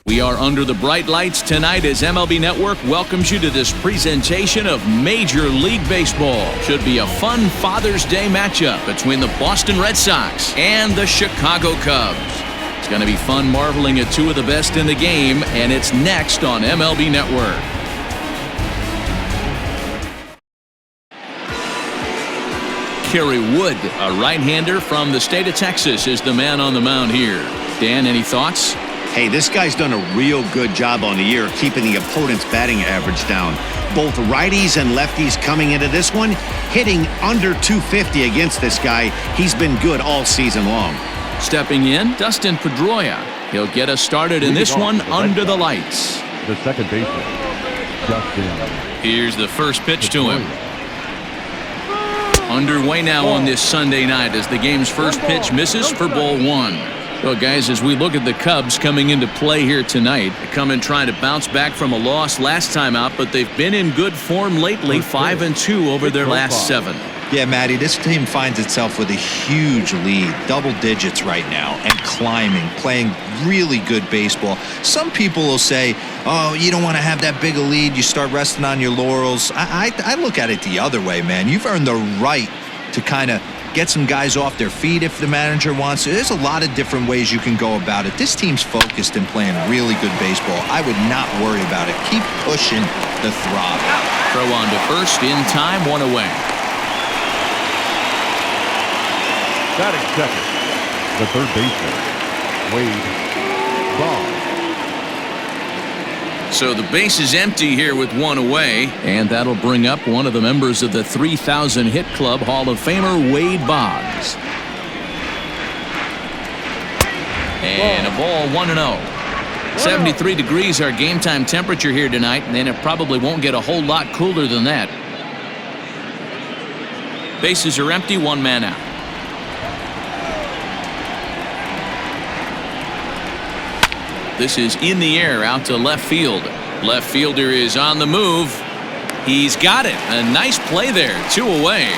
We are under the bright lights tonight as MLB Network welcomes you to this presentation of Major League Baseball. Should be a fun Father's Day matchup between the Boston Red Sox and the Chicago Cubs. It's going to be fun marveling at two of the best in the game, and it's next on MLB Network. Kerry Wood, a right-hander from the state of Texas, is the man on the mound here. Dan, any thoughts? Hey, this guy's done a real good job on the year keeping the opponent's batting average down. Both righties and lefties coming into this one, hitting under 250 against this guy. He's been good all season long. Stepping in, Dustin Pedroia. He'll get us started in this one under the lights. The second baseman, Dustin. Here's the first pitch to him. Underway now on this Sunday night as the game's first pitch misses for ball one. Well, guys, as we look at the Cubs coming into play here tonight, they come in trying to bounce back from a loss last time out, but they've been in good form lately, 5-2 over their last 7. Yeah, Matty, this team finds itself with a huge lead, double digits right now, and climbing, playing really good baseball. Some people will say, oh, you don't want to have that big a lead, you start resting on your laurels. I look at it the other way, man. You've earned the right to kind of get some guys off their feet if the manager wants to. There's a lot of different ways you can go about it. This team's focused and playing really good baseball. I would not worry about it. Keep pushing the throttle. Throw on to first in time, one away. Batting second, the third baseman, Wade Boggs. So the base is empty here with one away, and that'll bring up one of the members of the 3,000 hit club, Hall of Famer Wade Boggs. And a ball, 1-0. 73 degrees our game time temperature here tonight, and it probably won't get a whole lot cooler than that. Bases are empty, one man out. This is in the air out to left field. Left fielder is on the move. He's got it. A nice play there. 2 away.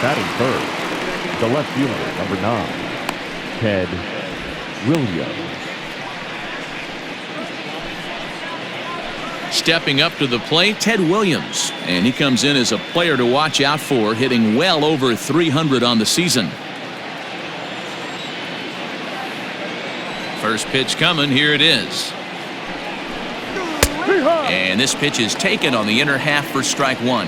Batting third, the left fielder, number 9, Ted Williams. Stepping up to the plate, Ted Williams. And he comes in as a player to watch out for, hitting well over 300 on the season. First pitch coming, here it is. And this pitch is taken on the inner half for strike 1.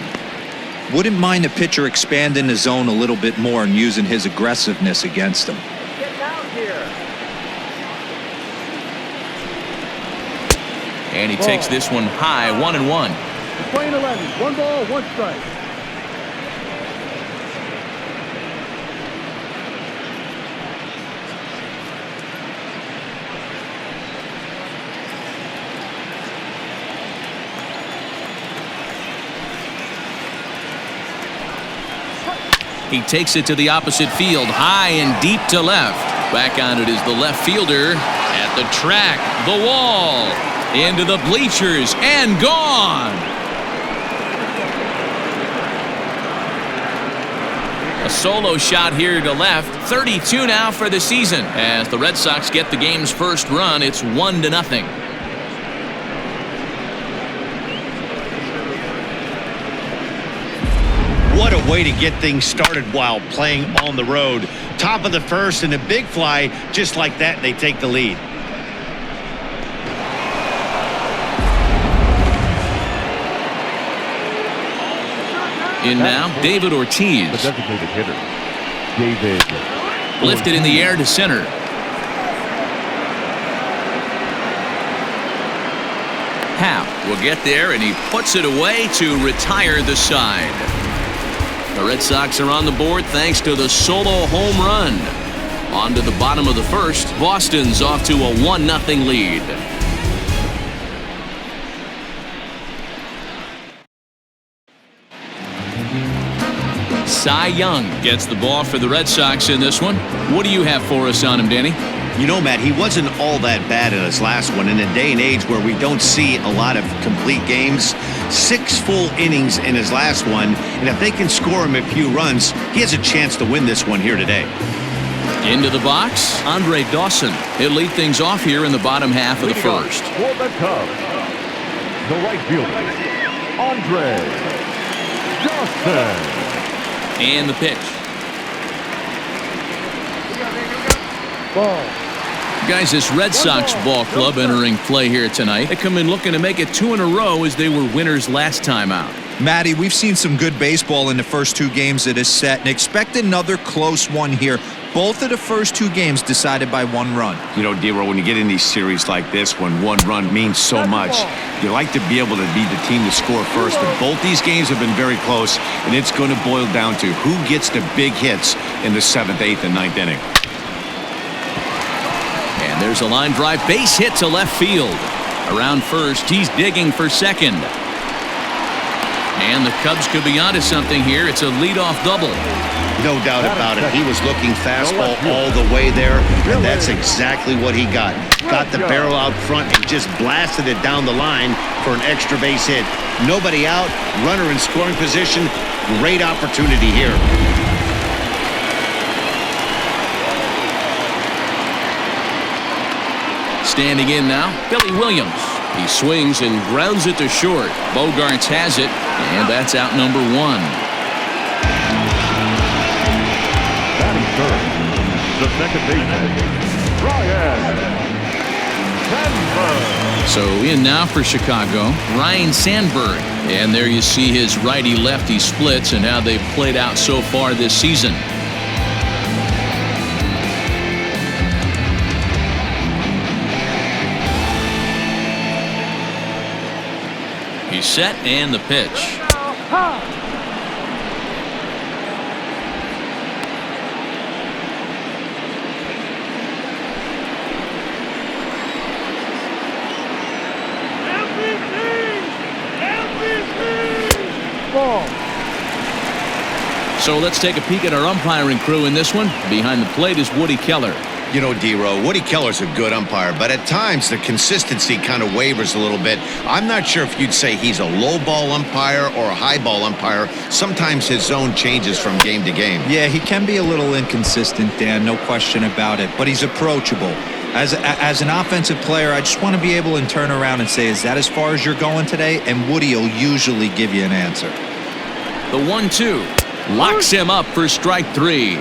Wouldn't mind the pitcher expanding the zone a little bit more and using his aggressiveness against him. Get down here. And he takes this one high, 1-1. Playing 11, 1 ball, 1 strike. He takes it to the opposite field, high and deep to left. Back on it is the left fielder at the track, the wall, into the bleachers, and gone. A solo shot here to left. 32 now for the season. As the Red Sox get the game's first run, it's 1-0. What a way to get things started while playing on the road. Top of the first and a big fly, just like that, they take the lead. In now, David Ortiz. The designated hitter, David. Lifted in the air to center. Happ will get there, and he puts it away to retire the side. The Red Sox are on the board thanks to the solo home run. On to the bottom of the first. Boston's off to a 1-0 lead. Cy Young gets the ball for the Red Sox in this one. What do you have for us on him, Danny? You know, Matt, he wasn't all that bad in his last one. In a day and age where we don't see a lot of complete games, 6 full innings in his last one, and if they can score him a few runs, he has a chance to win this one here today. Into the box, Dawson. He'll lead things off here in the bottom half of the first. For the Cubs, the right fielder, Dawson. And the pitch. Ball. Guys, this Red Sox ball club entering play here tonight. They come in looking to make it 2 in a row as they were winners last time out. Matty, we've seen some good baseball in the first 2 games of this set, and expect another close one here. Both of the first 2 games decided by 1 run. You know, D-Row, when you get in these series like this, when 1 run means so much, you like to be able to be the team to score first. But both these games have been very close, and it's going to boil down to who gets the big hits in the 7th, 8th, and 9th inning. And there's a line drive base hit to left field. Around first, he's digging for second. And the Cubs could be onto something here. It's a leadoff double. No doubt about it. He was looking fastball all the way there, and that's exactly what he got. Got the barrel out front and just blasted it down the line for an extra base hit. Nobody out, runner in scoring position. Great opportunity here. Standing in now, Billy Williams. He swings and grounds it to short. Bogaerts has it, and that's out number 1. Batting third, the second baseman, Bryant. Sandberg. So in now for Chicago, Ryan Sandberg. And there you see his righty-lefty splits and how they've played out so far this season. He's set, and the pitch. Ball. So let's take a peek at our umpiring crew in this one. Behind the plate is Woody Keller. You know, D-Row, Woody Keller's a good umpire, but at times the consistency kind of wavers a little bit. I'm not sure if you'd say he's a low ball umpire or a high ball umpire. Sometimes his zone changes from game to game. Yeah, he can be a little inconsistent, Dan, no question about it, but he's approachable. As an offensive player, I just want to be able to turn around and say, is that as far as you're going today? And Woody will usually give you an answer. The 1-2 locks him up for strike 3.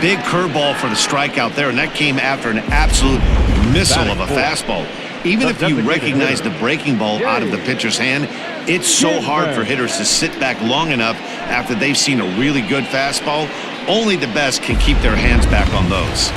Big curveball for the strikeout there, and that came after an absolute missile of a fastball. Even if you recognize the breaking ball out of the pitcher's hand, it's so hard for hitters to sit back long enough after they've seen a really good fastball. Only the best can keep their hands back on those.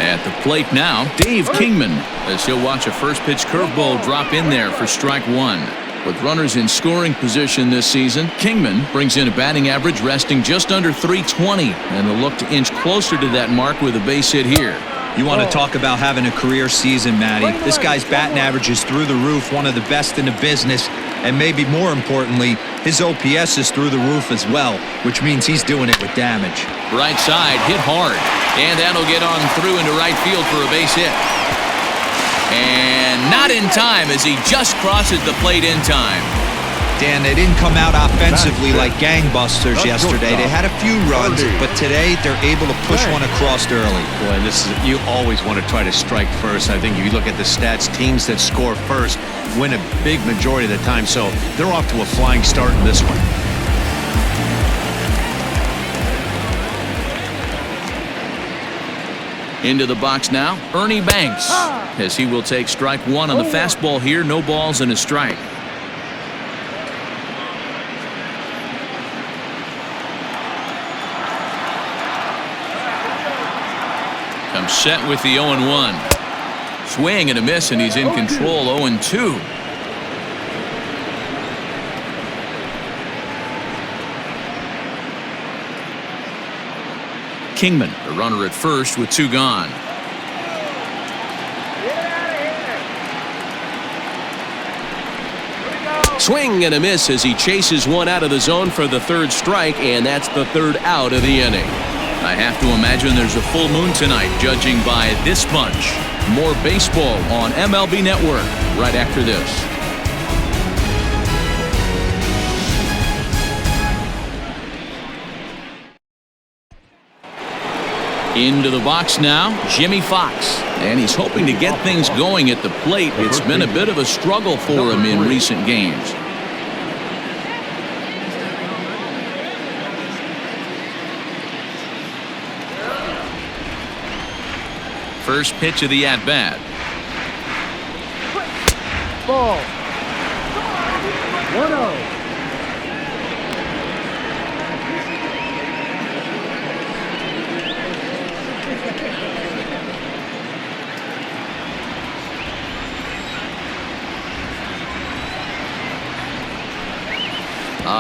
At the plate now, Dave Kingman, as he'll watch a first pitch curveball drop in there for strike 1. With runners in scoring position this season, Kingman brings in a batting average resting just under .320, and they'll look to inch closer to that mark with a base hit here. You want to talk about having a career season, Matty. This guy's batting average is through the roof, one of the best in the business, and maybe more importantly, his OPS is through the roof as well, which means he's doing it with damage. Right side, hit hard, and that'll get on through into right field for a base hit. And not in time as he just crosses the plate in time. Dan, they didn't come out offensively like gangbusters yesterday. They had a few runs, but today they're able to push one across early. Boy, you always want to try to strike first. I think if you look at the stats, teams that score first win a big majority of the time, so they're off to a flying start in this one. Into the box now, Ernie Banks, as he will take strike 1 on the fastball here. No balls and a strike. Comes set with the 0-1. Swing and a miss, and he's in control. 0-2. Kingman, the runner at first with 2 gone. Swing and a miss as he chases one out of the zone for the 3rd strike, and that's the 3rd out of the inning. I have to imagine there's a full moon tonight, judging by this bunch. More baseball on MLB Network right after this. Into the box now, Jimmie Foxx. And he's hoping to get things going at the plate. It's been a bit of a struggle for him in recent games. First pitch of the at-bat. Ball. 1-0.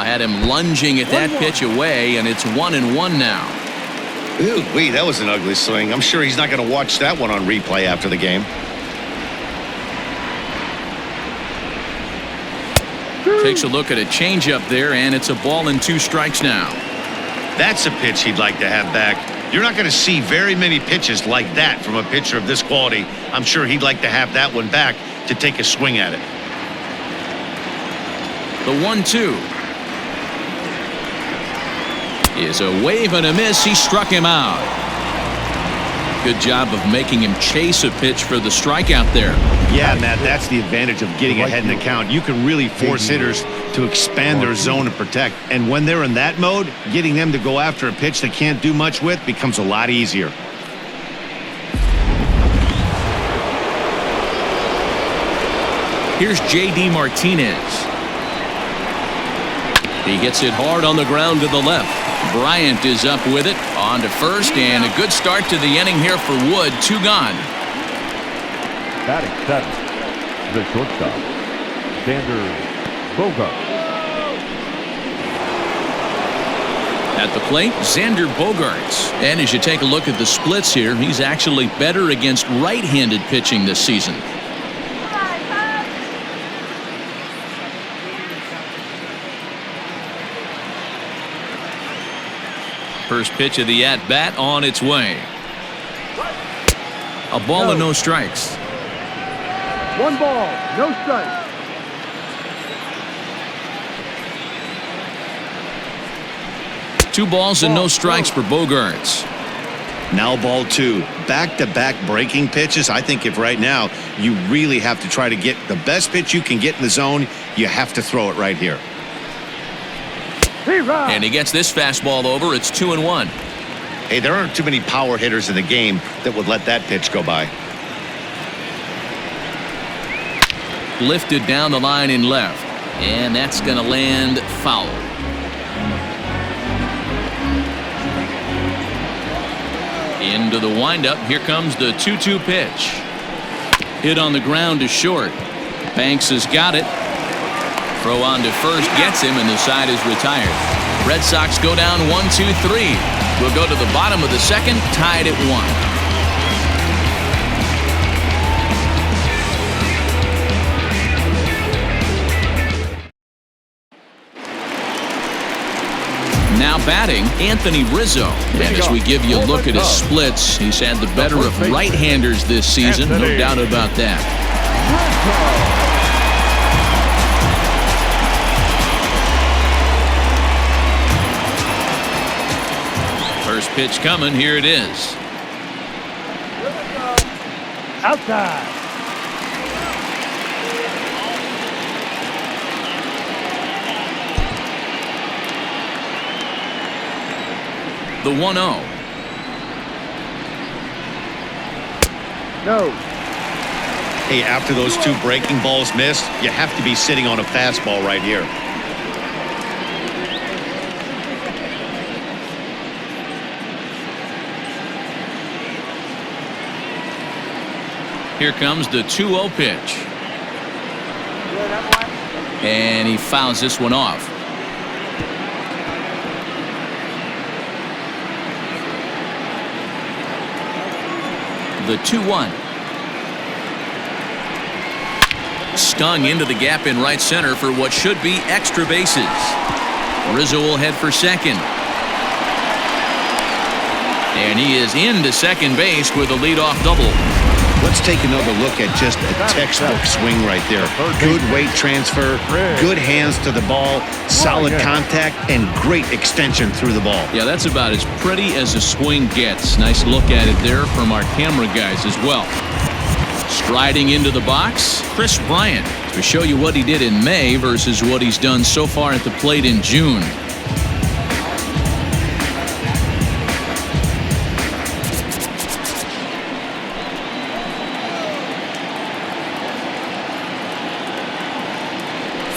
Had him lunging at that pitch away, and it's 1-1 now. Ooh, wait, that was an ugly swing. I'm sure he's not going to watch that one on replay after the game. Takes a look at a changeup there, and it's a ball and 2 strikes now. That's a pitch he'd like to have back. You're not going to see very many pitches like that from a pitcher of this quality. I'm sure he'd like to have that one back to take a swing at it. The 1-2 is a wave and a miss. He struck him out. Good job of making him chase a pitch for the strikeout there. Yeah, Matt, that's the advantage of getting ahead in the count. You can really force hitters to expand their zone and protect. And when they're in that mode, getting them to go after a pitch they can't do much with becomes a lot easier. Here's J.D. Martinez. He gets it hard on the ground to the left. Bryant is up with it on to first, and a good start to the inning here for Wood. 2 gone. Batting 7th, the shortstop, Xander Bogaerts. At the plate, Xander Bogaerts. And as you take a look at the splits here, he's actually better against right-handed pitching this season. First pitch of the at-bat on its way. A ball and no strikes. 1 ball, no strikes. Two balls and no strikes for Bogaerts. Now ball 2. Back-to-back breaking pitches. I think if right now you really have to try to get the best pitch you can get in the zone, you have to throw it right here. And he gets this fastball over. It's 2-1. Hey, there aren't too many power hitters in the game that would let that pitch go by. Lifted down the line in left. And that's going to land foul. Into the windup. Here comes the 2-2 pitch. Hit on the ground to short. Banks has got it. Throw on to first gets him, and the side is retired. Red Sox go down 1-2-3. We'll go to the bottom of the second, tied at 1. Now batting, Anthony Rizzo. And as we give you a look at his splits, he's had the better of right-handers this season, no doubt about that. First pitch coming. Here it is. Outside. The 1-0. No. Hey, after those 2 breaking balls missed, you have to be sitting on a fastball right here. Here comes the 2-0 pitch. And he fouls this one off. The 2-1. Stung into the gap in right center for what should be extra bases. Rizzo will head for second. And he is into second base with a leadoff double. Let's take another look at just a textbook swing right there. Good weight transfer, good hands to the ball, solid contact, and great extension through the ball. Yeah, that's about as pretty as a swing gets. Nice look at it there from our camera guys as well. Striding into the box, Bryant, to show you what he did in May versus what he's done so far at the plate in June.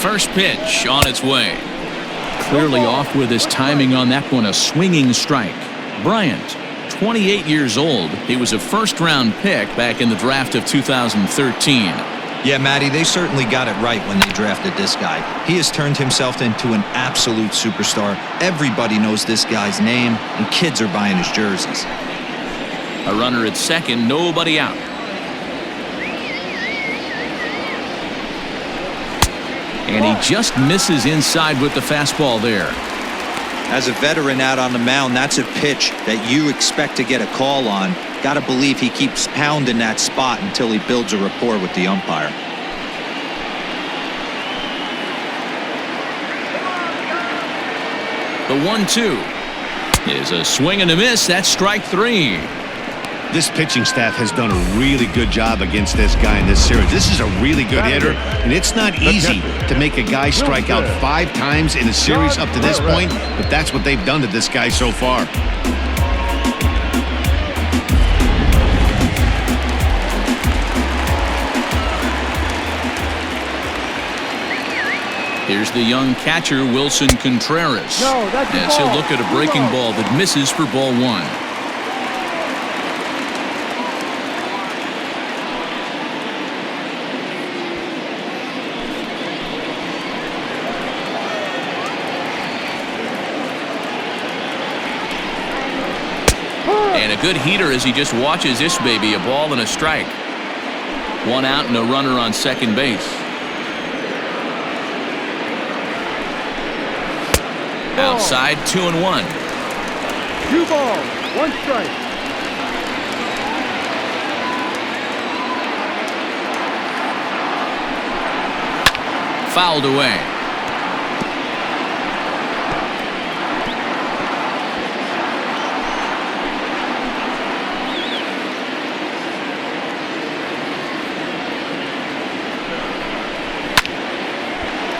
First pitch on its way. Clearly off with his timing on that one, a swinging strike. Bryant, 28 years old. He was a first-round pick back in the draft of 2013. Yeah, Matty, they certainly got it right when they drafted this guy. He has turned himself into an absolute superstar. Everybody knows this guy's name, and kids are buying his jerseys. A runner at second, nobody out. And he just misses inside with the fastball there. As a veteran out on the mound, that's a pitch that you expect to get a call on. Got to believe he keeps pounding that spot until he builds a rapport with the umpire. The 1-2 is a swing and a miss. That's strike three. This pitching staff has done a really good job against this guy in this series. This is a really good hitter, and it's not easy to make a guy strike out 5 times in a series up to this point, but that's what they've done to this guy so far. Here's the young catcher, Wilson Contreras. As he'll look at a breaking ball that misses for ball 1. And a good heater as he just watches this baby, a ball and a strike. 1 out and a runner on second base. Outside, 2-1. 2 balls, 1 strike. Fouled away.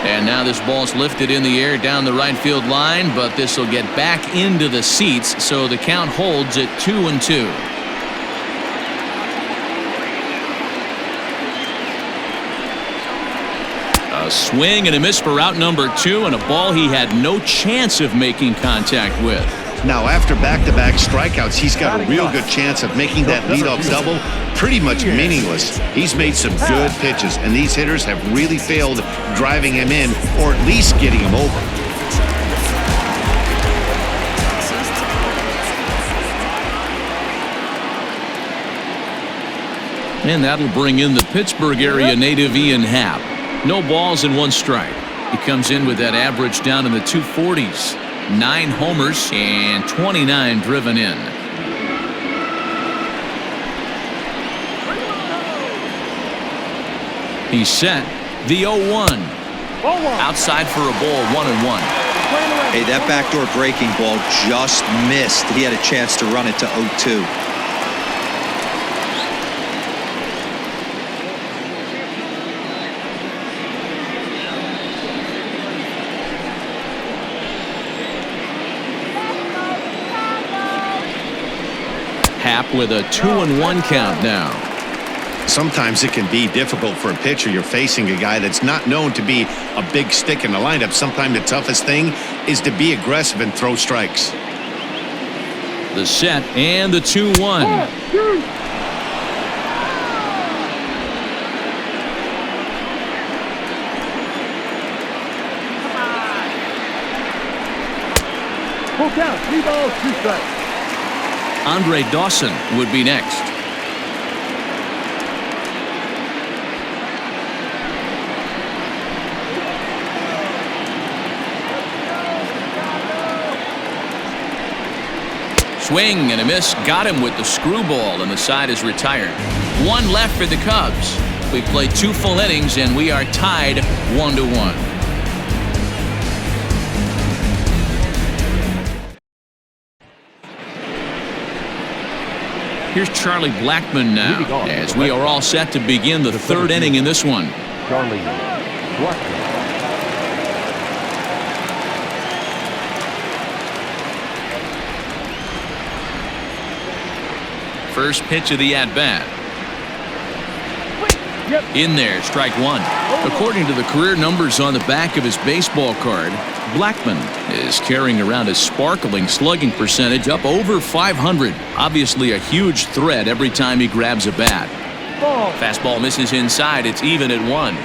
And now this ball's lifted in the air down the right field line, but this will get back into the seats, so the count holds at 2-2. A swing and a miss for out number 2, and a ball he had no chance of making contact with. Now, after back-to-back strikeouts, he's got a real good chance of making that leadoff double pretty much meaningless. He's made some good pitches, and these hitters have really failed driving him in or at least getting him over. And that'll bring in the Pittsburgh area native Ian Happ. No balls and 1 strike. He comes in with that average down in the 240s. 9 homers and 29 driven in. He's set. The 0-1. Outside for a ball, 1-1. Hey, that backdoor breaking ball just missed. He had a chance to run it to 0-2. Happ with a 2-1 count now. Sometimes it can be difficult for a pitcher. You're facing a guy that's not known to be a big stick in the lineup. Sometimes the toughest thing is to be aggressive and throw strikes. The set and the 2-1. Full count, 3 balls, 2 strikes. Dawson would be next. Swing and a miss. Got him with the screwball, and the side is retired. One left for the Cubs. We played 2 full innings, and we are tied 1-1. Here's Charlie Blackmon now, as we are all set to begin the 3rd inning in this one. Charlie Blackmon. First pitch of the at-bat. In there, strike 1. According to the career numbers on the back of his baseball card, Blackmon is carrying around a sparkling slugging percentage up over 500. Obviously a huge threat every time he grabs a bat. Fastball misses inside. It's even at 1.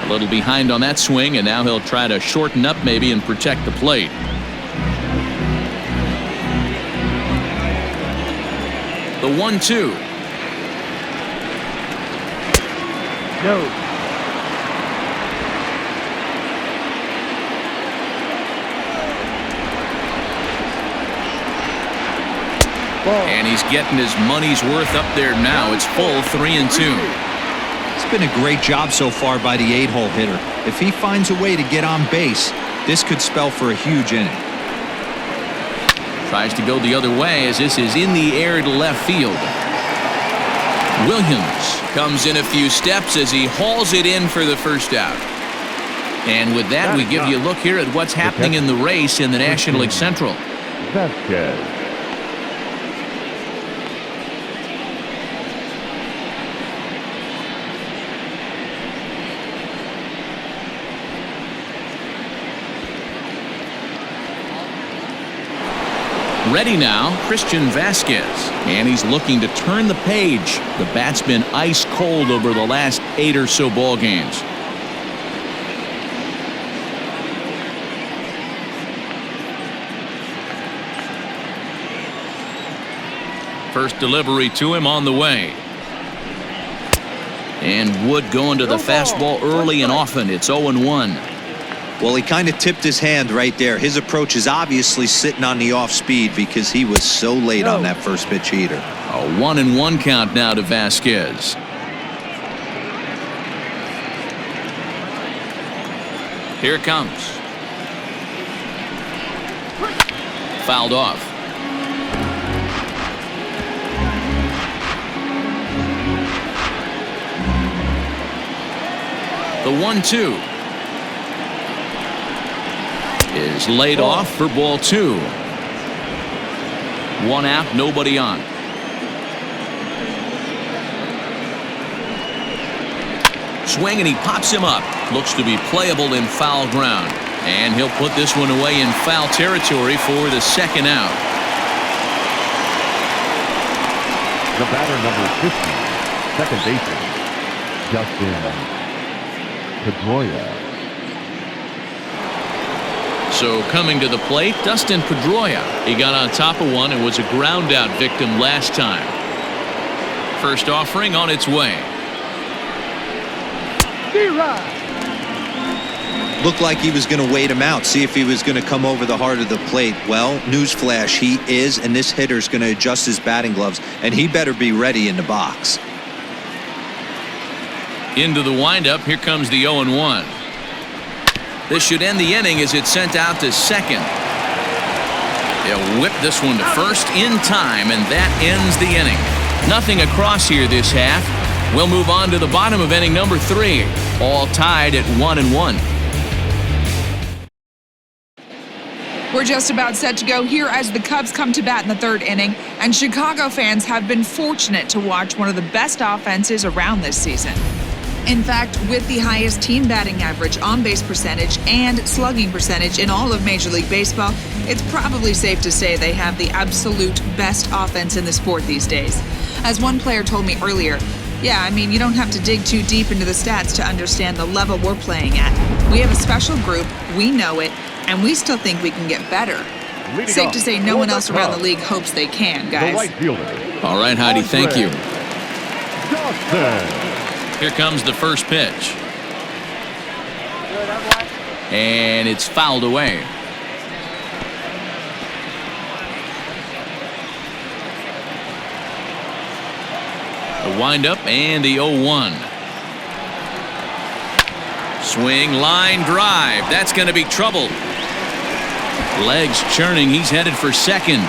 A little behind on that swing, and now he'll try to shorten up maybe and protect the plate. The 1-2. No. And he's getting his money's worth up there now. It's full 3-2. It's been a great job so far by the 8-hole hitter. If he finds a way to get on base, this could spell for a huge inning. Tries to go the other way as this is in the air to left field. Williams comes in a few steps as he hauls it in for the first out. And with that, we give you a look here at what's happening in the race in the National League Central. Vasquez. Ready now, Christian Vasquez, and he's looking to turn the page. The bat's been ice cold over the last 8 or so ball games. First delivery to him on the way. And Wood going to the fastball early and often. It's 0-1. Well, he kind of tipped his hand right there. His approach is obviously sitting on the off speed because he was so late on that first pitch heater. A 1-1 count now to Vasquez. Here it comes. Fouled off. The 1-2 is laid off for ball 2. 1 out, nobody on. Swing and he pops him up. Looks to be playable in foul ground. And he'll put this one away in foul territory for the 2nd out. The batter, number 50, second baseman, Dustin Pedroia. So coming to the plate, Dustin Pedroia. He got on top of one and was a ground out victim last time. First offering on its way. Looked like he was going to wait him out, see if he was going to come over the heart of the plate. Well, newsflash, he is, and this hitter's going to adjust his batting gloves, and he better be ready in the box. Into the windup, here comes the 0-1. This should end the inning as it's sent out to second. They'll whip this one to first in time, and that ends the inning. Nothing across here this half. We'll move on to the bottom of inning number 3. All tied at 1-1. We're just about set to go here as the Cubs come to bat in the 3rd inning, and Chicago fans have been fortunate to watch one of the best offenses around this season. In fact, with the highest team batting average, on-base percentage, and slugging percentage in all of Major League Baseball, it's probably safe to say they have the absolute best offense in the sport these days. As one player told me earlier, yeah, I mean, you don't have to dig too deep into the stats to understand the level we're playing at. We have a special group, we know it, and we still think we can get better. Safe to say no one else around the league hopes they can, guys. The right fielder. All right, Heidi, thank you. Dawson Here comes the first pitch. And it's fouled away. The windup and the 0-1. Swing, line drive. That's going to be trouble. Legs churning. He's headed for second.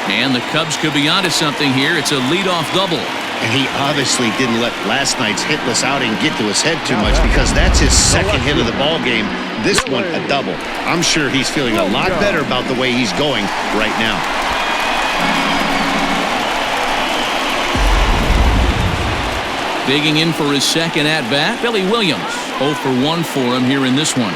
And the Cubs could be onto something here. It's a leadoff double. And he obviously didn't let last night's hitless outing get to his head too much, because that's his second hit of the ball game. This one a double. I'm sure he's feeling a lot better about the way he's going right now. Digging in for his second at-bat, Billy Williams. 0 for 1 for him here in this one.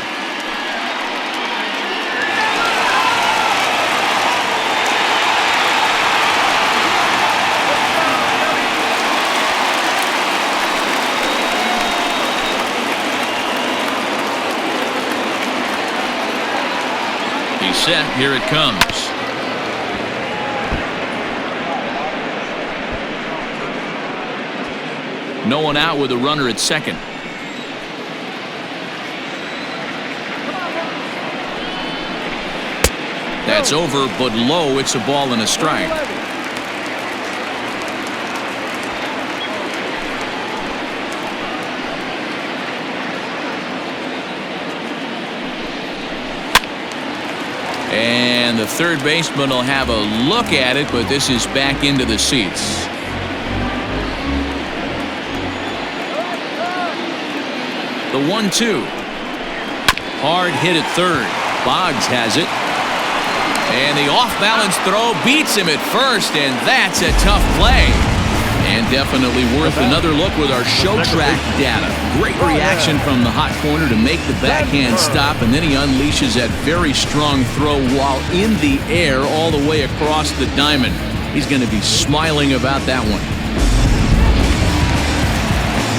He's set. Here it comes. No one out with a runner at second. That's over, but low. It's a ball and a strike. And the third baseman will have a look at it, but this is back into the seats. The 1-2. Hard hit at third. Boggs has it. And the off-balance throw beats him at first, and that's a tough play. And definitely worth another look with our show track data. Great reaction from the hot corner to make the backhand stop, and then he unleashes that very strong throw while in the air all the way across the diamond. He's going to be smiling about that one.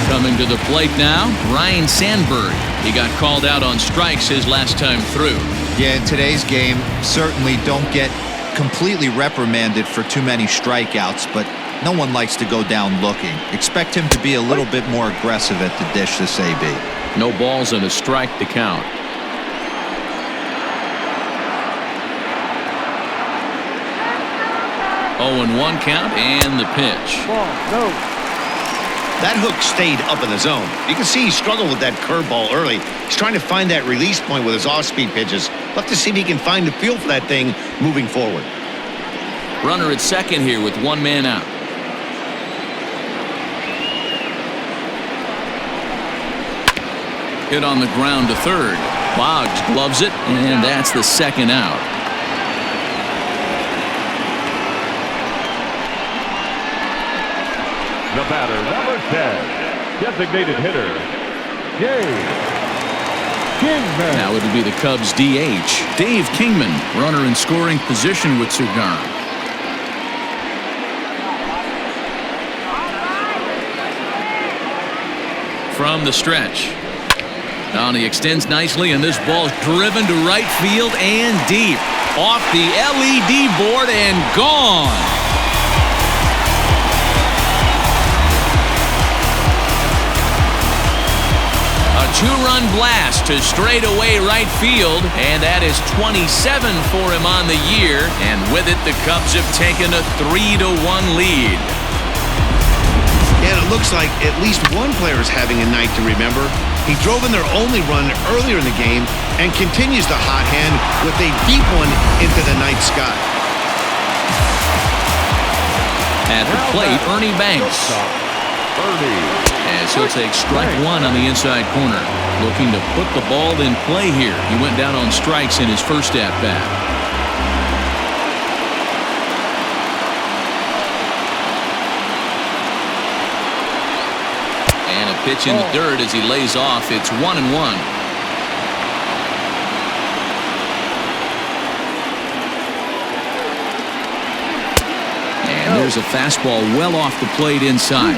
Coming to the plate now, Ryan Sandberg. He got called out on strikes his last time through. Yeah, in today's game, certainly don't get completely reprimanded for too many strikeouts, but no one likes to go down looking. Expect him to be a little bit more aggressive at the dish this AB. No balls and a strike to count. Oh, and 1 count and the pitch. Ball, no. That hook stayed up in the zone. You can see he struggled with that curveball early. He's trying to find that release point with his off-speed pitches. Love to see if he can find the feel for that thing moving forward. Runner at second here with 1 man out. Hit on the ground to third. Boggs gloves it, and that's the second out. The batter, number 10, designated hitter, Kingman. Now it'll be the Cubs DH, Dave Kingman, runner in scoring position with Sugar. From the stretch. Now he extends nicely, and this ball's driven to right field and deep. Off the LED board and gone. A 2-run blast to straightaway right field, and that is 27 for him on the year, and with it the Cubs have taken a 3-1 lead. And it looks like at least one player is having a night to remember. He drove in their only run earlier in the game and continues the hot hand with a deep one into the night sky. At the plate, Ernie Banks. As he'll take strike 1 on the inside corner. Looking to put the ball in play here. He went down on strikes in his first at-bat. And a pitch in the dirt as he lays off. It's 1-1. And there's a fastball well off the plate inside.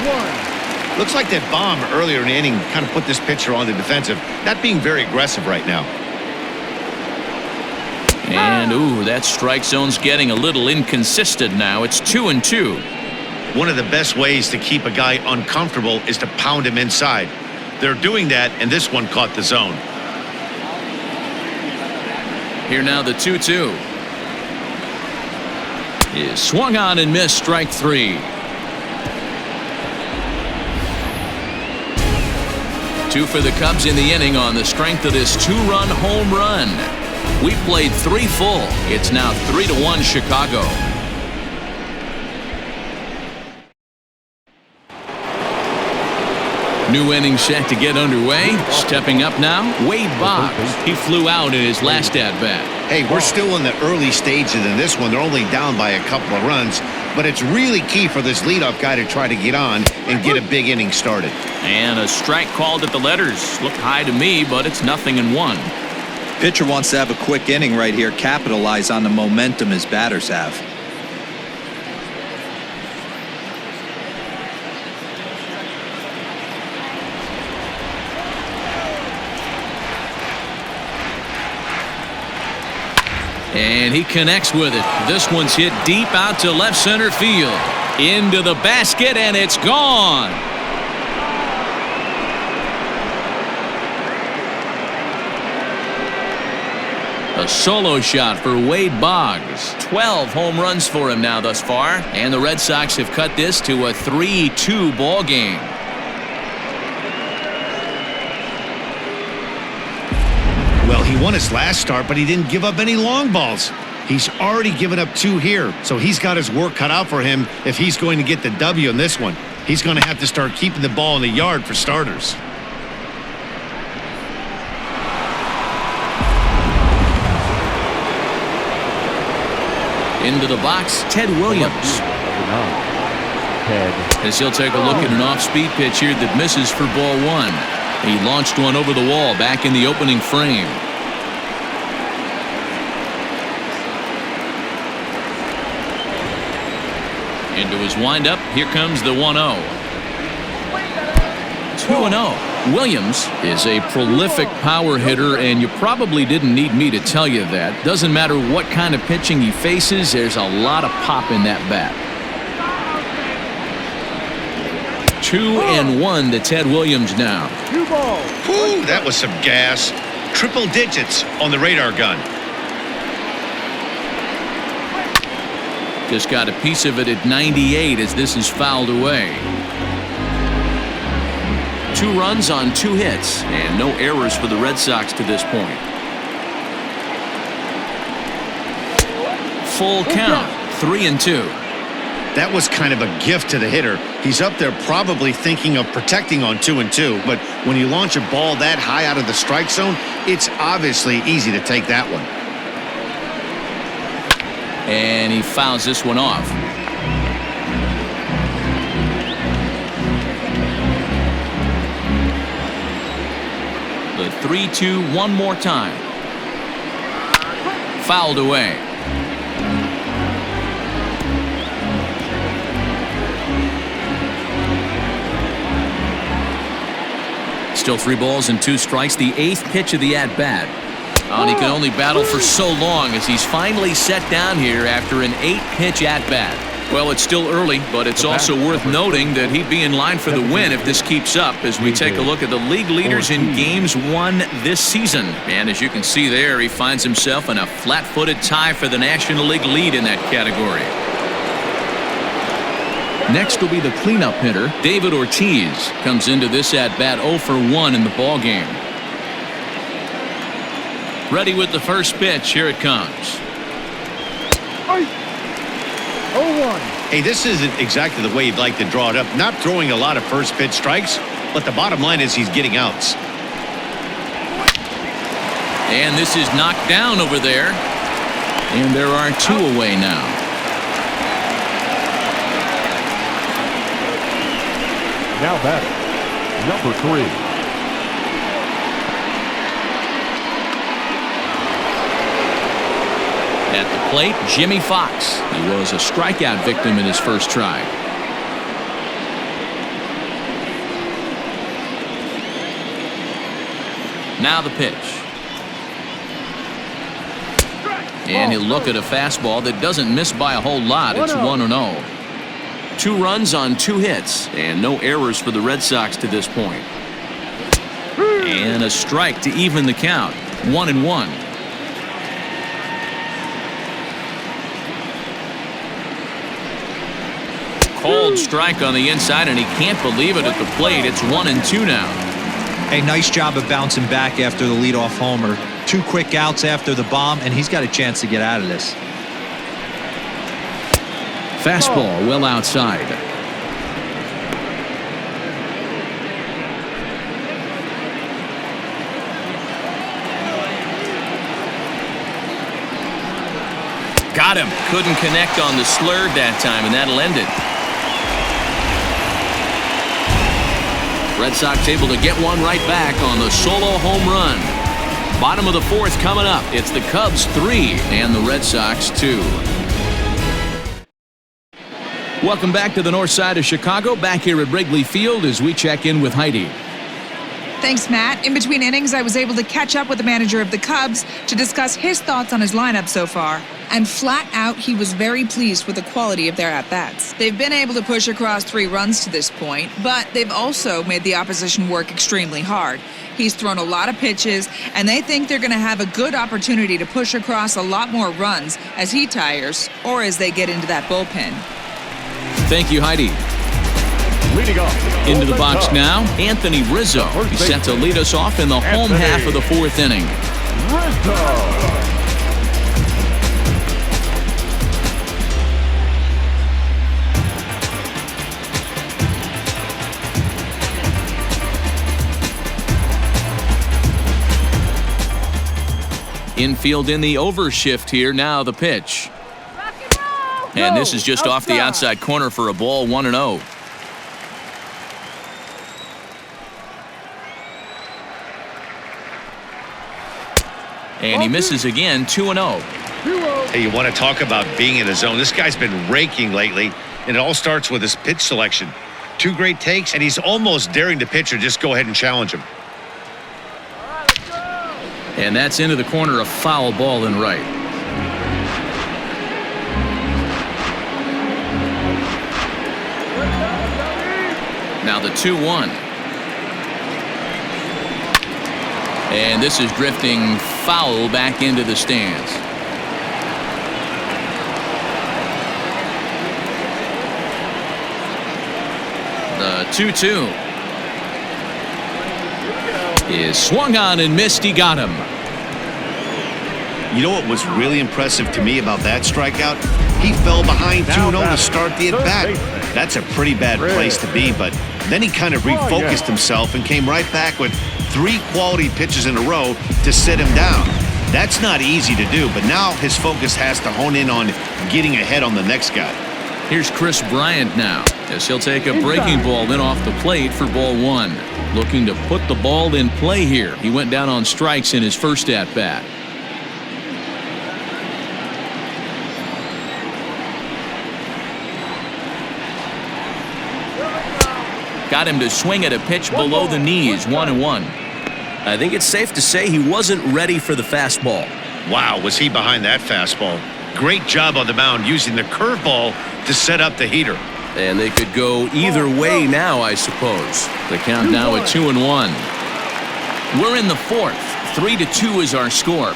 Looks like that bomb earlier in the inning kind of put this pitcher on the defensive, not being very aggressive right now. And, ooh, that strike zone's getting a little inconsistent now. It's 2-2. One of the best ways to keep a guy uncomfortable is to pound him inside. They're doing that, and this one caught the zone. Here now the 2-2. Is swung on and missed, strike 3. 2 for the Cubs in the inning on the strength of this 2-run home run. We played 3 full. It's now 3-1 Chicago. New inning set to get underway. Stepping up now, Wade Boggs. He flew out in his last at-bat. Hey, we're still in the early stages in this one. They're only down by a couple of runs, but it's really key for this leadoff guy to try to get on and get a big inning started. And a strike called at the letters. Looked high to me, but it's 0-1. Pitcher wants to have a quick inning right here, capitalize on the momentum his batters have. And he connects with it. This one's hit deep out to left center field. Into the basket, and it's gone. A solo shot for Wade Boggs. 12 home runs for him now thus far. And the Red Sox have cut this to a 3-2 ball game. Well, he won his last start, but he didn't give up any long balls. He's already given up 2 here, so he's got his work cut out for him if he's going to get the W in this one. He's going to have to start keeping the ball in the yard for starters. Into the box, Ted Williams. As he'll take a look at an off-speed pitch here that misses for ball 1. He launched one over the wall back in the opening frame. Into his windup, here comes the 1-0. 2-0. Williams is a prolific power hitter, and you probably didn't need me to tell you that. Doesn't matter what kind of pitching he faces, there's a lot of pop in that bat. 2-1 to Ted Williams now. Ooh, that was some gas. Triple digits on the radar gun. Just got a piece of it at 98 as this is fouled away. 2 runs on 2 hits and no errors for the Red Sox to this point. Full count, 3-2. That was kind of a gift to the hitter. He's up there probably thinking of protecting on 2-2, but when you launch a ball that high out of the strike zone, it's obviously easy to take that one. And he fouls this one off. The 3-2 one more time. Fouled away. Still 3 balls and 2 strikes. The 8th pitch of the at-bat. And he can only battle for so long as he's finally set down here after an 8-pitch at-bat. Well, it's still early, but it's also worth noting that he'd be in line for the win if this keeps up as we take a look at the league leaders in games won this season. And as you can see there, he finds himself in a flat-footed tie for the National League lead in that category. Next will be the cleanup hitter, David Ortiz. Comes into this at-bat 0 for 1 in the ballgame. Ready with the first pitch. Here it comes. 0-1. Hey, this isn't exactly the way you'd like to draw it up. Not throwing a lot of first pitch strikes, but the bottom line is he's getting outs. And this is knocked down over there. And there are 2 away now. Now batting, number 3. At the plate, Jimmie Foxx. He was a strikeout victim in his first try. Now the pitch. And he'll look at a fastball that doesn't miss by a whole lot. It's 1-0. 2 runs on 2 hits, and no errors for the Red Sox to this point. And a strike to even the count. 1-1. Cold strike on the inside, and he can't believe it at the plate. It's 1-2 now. A nice job of bouncing back after the leadoff homer. 2 quick outs after the bomb, and he's got a chance to get out of this. Fastball well outside. Got him. Couldn't connect on the slurve that time, and that'll end it. Red Sox able to get one right back on the solo home run. Bottom of the 4th coming up. It's the Cubs 3 and the Red Sox 2. Welcome back to the north side of Chicago. Back here at Wrigley Field as we check in with Heidi. Thanks, Matt. In between innings, I was able to catch up with the manager of the Cubs to discuss his thoughts on his lineup so far. And flat out, he was very pleased with the quality of their at-bats. They've been able to push across 3 runs to this point, but they've also made the opposition work extremely hard. He's thrown a lot of pitches, and they think they're going to have a good opportunity to push across a lot more runs as he tires or as they get into that bullpen. Thank you, Heidi. Leading off. Into the box now, Anthony Rizzo. He's set to lead us off in the home half of the 4th inning. Rizzo. Infield in the overshift here. Now the pitch. And this is just off the outside corner for a ball. 1-0. And he misses again. 2-0. Hey, you want to talk about being in the zone? This guy's been raking lately, and it all starts with his pitch selection. 2 great takes, and he's almost daring the pitcher just go ahead and challenge him. And that's into the corner, a foul ball in right. Now the 2-1. And this is drifting foul back into the stands. The 2-2. Is swung on and missed. He got him. You know what was really impressive to me about that strikeout? He fell behind 2-0 to start the at-bat. That's a pretty bad place to be, but then he kind of refocused himself and came right back with 3 quality pitches in a row to sit him down. That's not easy to do, but now his focus has to hone in on getting ahead on the next guy. Here's Chris Bryant now, as he'll take a breaking ball in off the plate for ball 1. Looking to put the ball in play here. He went down on strikes in his first at-bat. Got him to swing at a pitch below the knees. 1-1. I think it's safe to say he wasn't ready for the fastball. Wow, was he behind that fastball. Great job on the mound using the curveball to set up the heater. And they could go either way now, I suppose. The count now at 2-1. We're in the 4th. 3-2 is our score.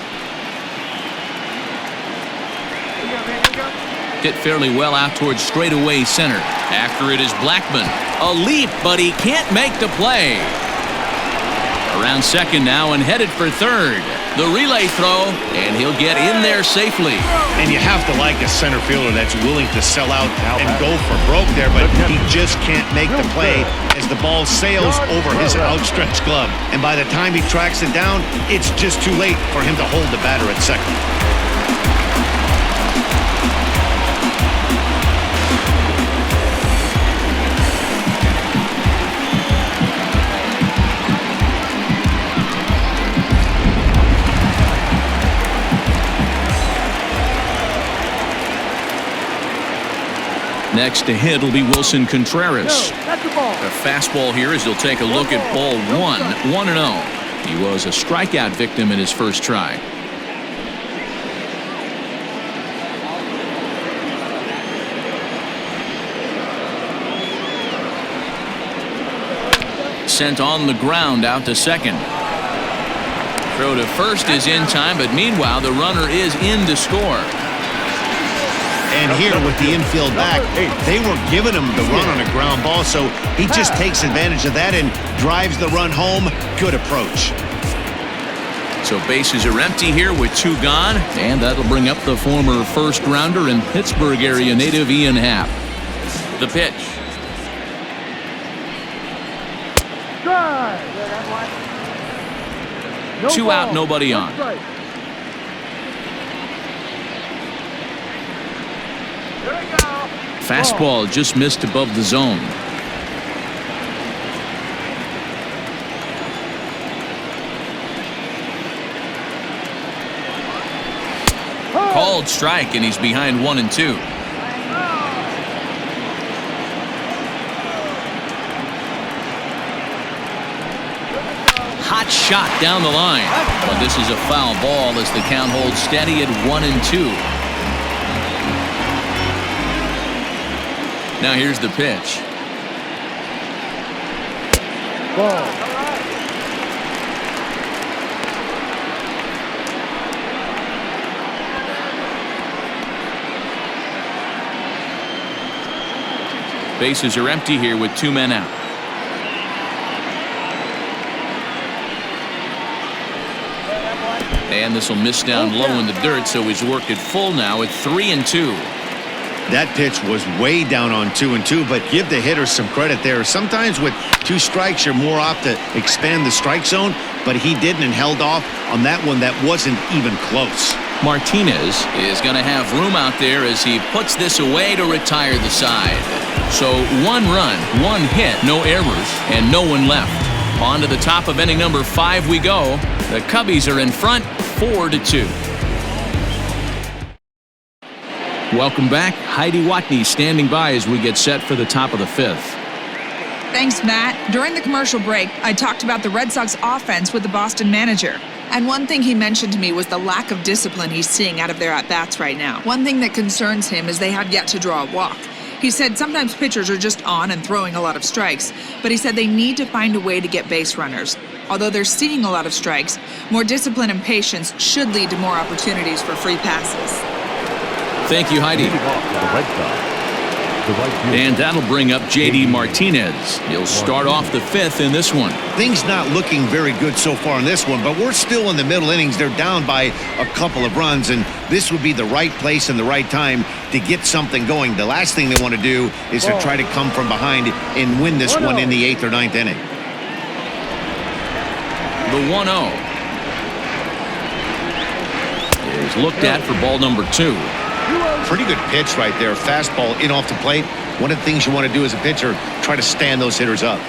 Hit fairly well out towards straightaway center. After it is Blackmon. A leap, but he can't make the play. Around second now and headed for third. The relay throw, and he'll get in there safely. And you have to like a center fielder that's willing to sell out and go for broke there, but he just can't make the play as the ball sails over his outstretched glove. And by the time he tracks it down, it's just too late for him to hold the batter at second. Next to hit will be Wilson Contreras. That's the ball. A fastball here as he'll take a look at ball 1. 1-0. He was a strikeout victim in his first try. sent on the ground out to second. Throw to first is in time, but meanwhile the runner is in to score. And here with the infield back, they were giving him the run on a ground ball, so he just takes advantage of that and drives the run home. Good approach. So bases are empty here with 2 gone, and that'll bring up the former first-rounder and Pittsburgh area native Ian Happ. The pitch. Two out, nobody on. Fastball just missed above the zone. Called strike, and he's behind 1-2. Hot shot down the line. But this is a foul ball as the count holds steady at 1-2. Now here's the pitch. Ball. Bases are empty here with 2 men out. And this will miss down low in the dirt, so he's worked it full now at 3-2. That pitch was way down on 2-2, but give the hitter some credit there. Sometimes with 2 strikes, you're more apt to expand the strike zone, but he didn't and held off on that one that wasn't even close. Martinez is going to have room out there as he puts this away to retire the side. So 1 run, 1 hit, no errors, and no one left. On to the top of inning number 5 we go. The Cubbies are in front, 4-2. Welcome back. Heidi Watney standing by as we get set for the top of the 5th. Thanks, Matt. During the commercial break, I talked about the Red Sox offense with the Boston manager. And one thing he mentioned to me was the lack of discipline he's seeing out of their at-bats right now. One thing that concerns him is they have yet to draw a walk. He said sometimes pitchers are just on and throwing a lot of strikes, but he said they need to find a way to get base runners. Although they're seeing a lot of strikes, more discipline and patience should lead to more opportunities for free passes. Thank you, Heidi. And that'll bring up J.D. Martinez. He'll start off the 5th in this one. Things not looking very good so far in this one, but we're still in the middle innings. They're down by a couple of runs, and this would be the right place and the right time to get something going. The last thing they want to do is to try to come from behind and win this one in the 8th or 9th inning. The 1-0 is looked at for ball number 2. Pretty good pitch right there. Fastball in off the plate. One of the things you want to do as a pitcher, try to stand those hitters up.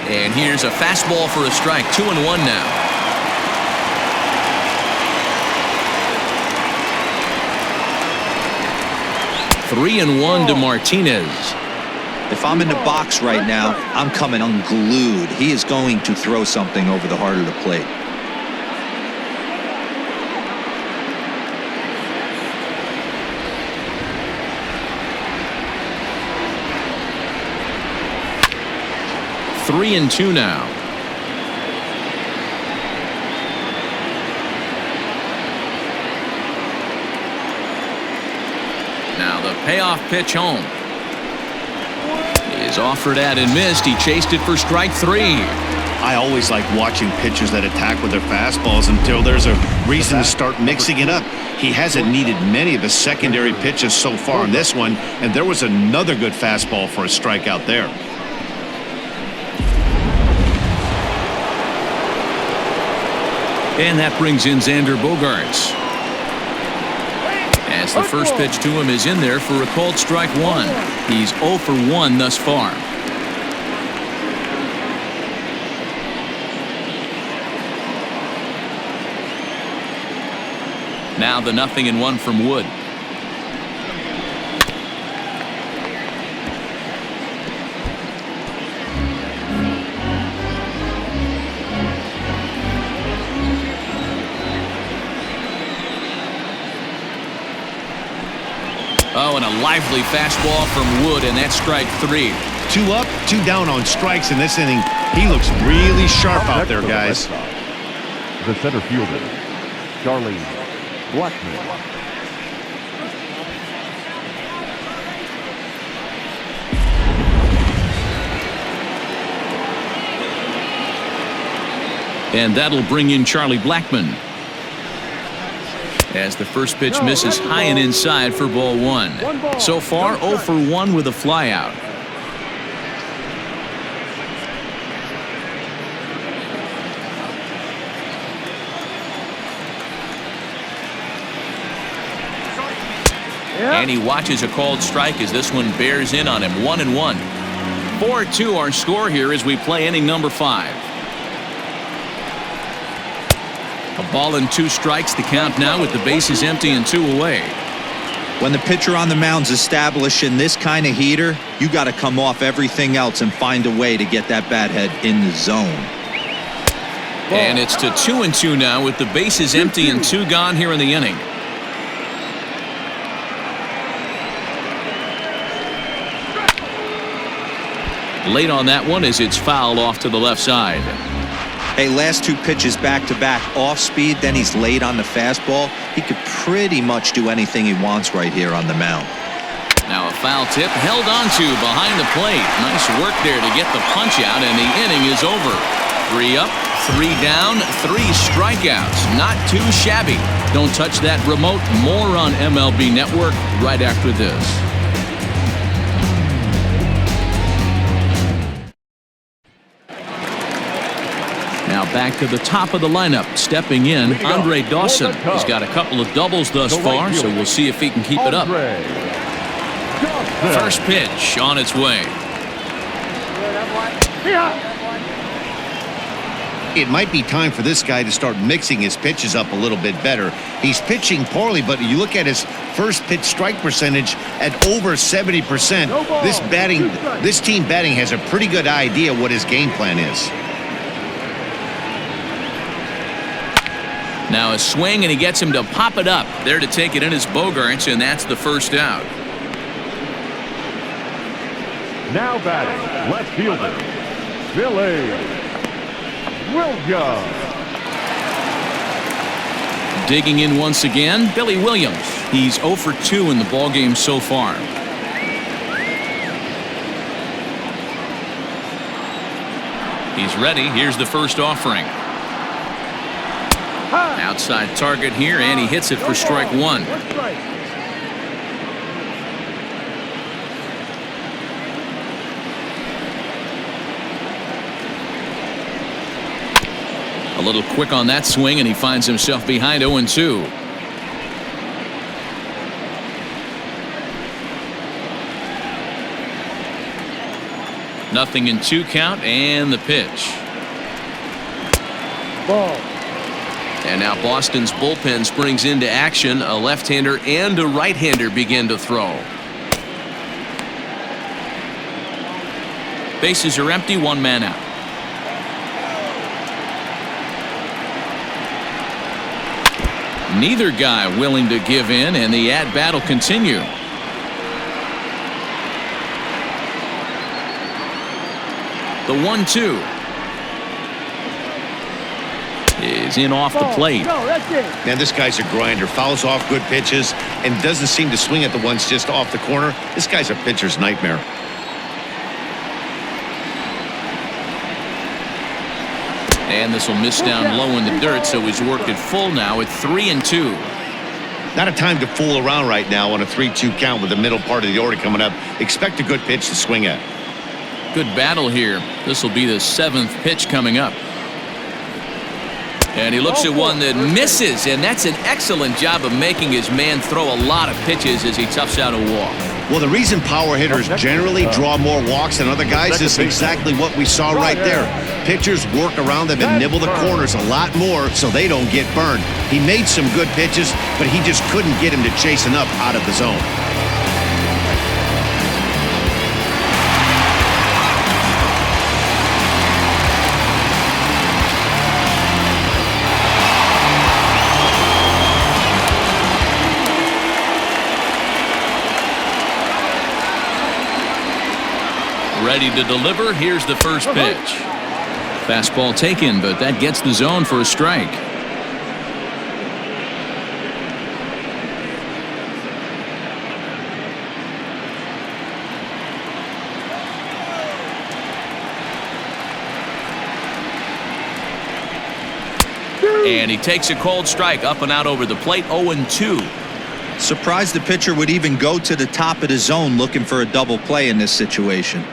And here's a fastball for a strike. 2-1 now. Three and one to Martinez. If I'm in the box right now, I'm coming unglued. He is going to throw something over the heart of the plate. 3-2 now. Now the payoff pitch home is offered at and missed. He chased it for strike 3. I always like watching pitchers that attack with their fastballs until there's a reason to start mixing it up. He hasn't needed many of his secondary pitches so far in this one, and there was another good fastball for a strikeout there. And that brings in Xander Bogaerts. As the first pitch to him is in there for a called strike 1. He's 0 for 1 thus far. Now the 0-1 from Wood. Oh, and a lively fastball from Wood, and that's strike 3. 2 up, 2 down on strikes in this inning. He looks really sharp out there, guys. The center fielder, Charlie Blackmon. And that'll bring in Charlie Blackmon. As the first pitch misses high and inside for ball 1. So far, 0 for 1 with a flyout. And he watches a called strike as this one bears in on him. 1-1. 4-2 our score here as we play inning number 5. A ball and 2 strikes to count now with the bases empty and 2 away. When the pitcher on the mound's establishing this kind of heater, you got to come off everything else and find a way to get that bat head in the zone. And it's to 2-2 now with the bases empty and 2 gone here in the inning. Late on that one as it's fouled off to the left side. Hey, last 2 pitches back-to-back off speed, then he's late on the fastball. He could pretty much do anything he wants right here on the mound. Now a foul tip held onto behind the plate. Nice work there to get the punch out, and the inning is over. 3 up, 3 down, 3 strikeouts. Not too shabby. Don't touch that remote. More on MLB Network right after this. Now back to the top of the lineup. Stepping in, Andre Dawson. He's got a couple of doubles thus far, so we'll see if he can keep it up. First pitch on its way. It might be time for this guy to start mixing his pitches up a little bit better. He's pitching poorly, but you look at his first pitch strike percentage at over 70%. This team batting has a pretty good idea what his game plan is. Now a swing, and he gets him to pop it up. There to take it in is Bogaerts, and that's the first out. Now batting, left fielder, Billy Williams. Digging in once again, Billy Williams. He's 0 for 2 in the ballgame so far. He's ready. Here's the first offering. Outside target here, and he hits it for strike 1. A little quick on that swing, and he finds himself behind 0-2. Nothing in 2 count, and the pitch. Ball. And now Boston's bullpen springs into action. A left-hander and a right-hander begin to throw. Bases are empty, 1 man out. Neither guy willing to give in, and the at-bat will continue. The 1-2 is in off the plate. Man, this guy's a grinder. Fouls off good pitches and doesn't seem to swing at the ones just off the corner. This guy's a pitcher's nightmare. And this will miss down low in the dirt, so he's worked it full now at 3-2. Not a time to fool around right now on a 3-2 count with the middle part of the order coming up. Expect a good pitch to swing at. Good battle here. This will be the 7th pitch coming up. And he looks at one that misses, and that's an excellent job of making his man throw a lot of pitches as he toughs out a walk. Well, the reason power hitters generally draw more walks than other guys is exactly what we saw right there. Pitchers work around them and nibble the corners a lot more so they don't get burned. He made some good pitches, but he just couldn't get him to chase enough out of the zone. Ready to deliver. Here's the first pitch. Fastball taken, but that gets the zone for a strike. And he takes a cold strike up and out over the plate. 0-2. Surprised the pitcher would even go to the top of the zone looking for a double play in this situation.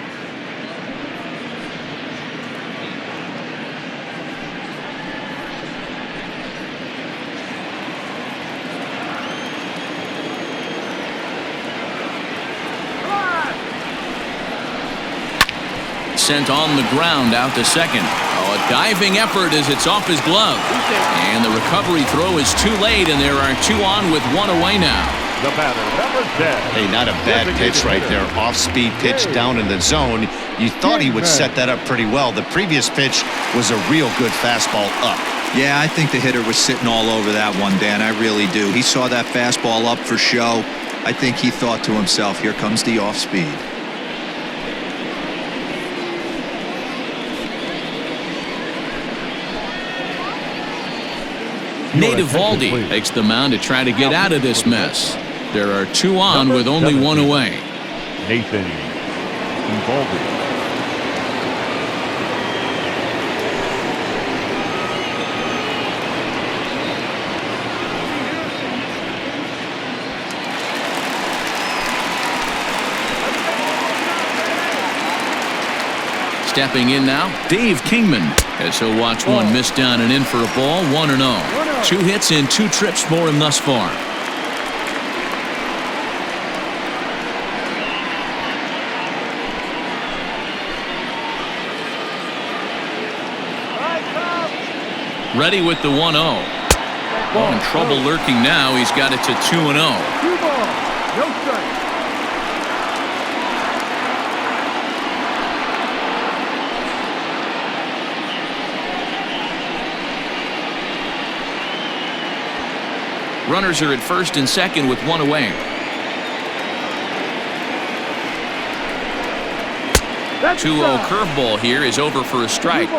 Sent on the ground out to second. A diving effort as it's off his glove. And the recovery throw is too late, and there are 2 on with 1 away now. The batter, number 10. Hey, not a bad pitch right there. Off-speed pitch down in the zone. You thought he would set that up pretty well. The previous pitch was a real good fastball up. Yeah, I think the hitter was sitting all over that one, Dan. I really do. He saw that fastball up for show. I think he thought to himself, here comes the off-speed. Nate Eovaldi takes the mound to try to get out of this mess. There are 2 on with only 1 away. Nathan Eovaldi. Stepping in now, Dave Kingman, as he'll watch one miss down and in for a ball. 1-0. 2 hits in 2 trips for him thus far. Ready with the 1-0. Oh, in trouble lurking now. He's got it to 2-0. 2 balls, no strike. Runners are at first and second with 1 away. 2-0 curveball here is over for a strike.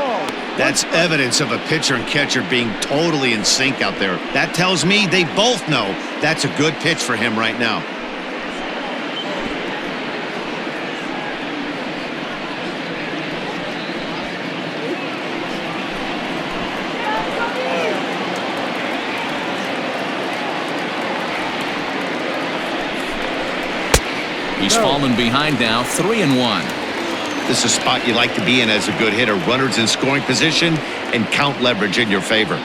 That's evidence of a pitcher and catcher being totally in sync out there. That tells me they both know that's a good pitch for him right now. He's fallen behind now, 3-1. This is a spot you like to be in as a good hitter. Runners in scoring position and count leverage in your favor.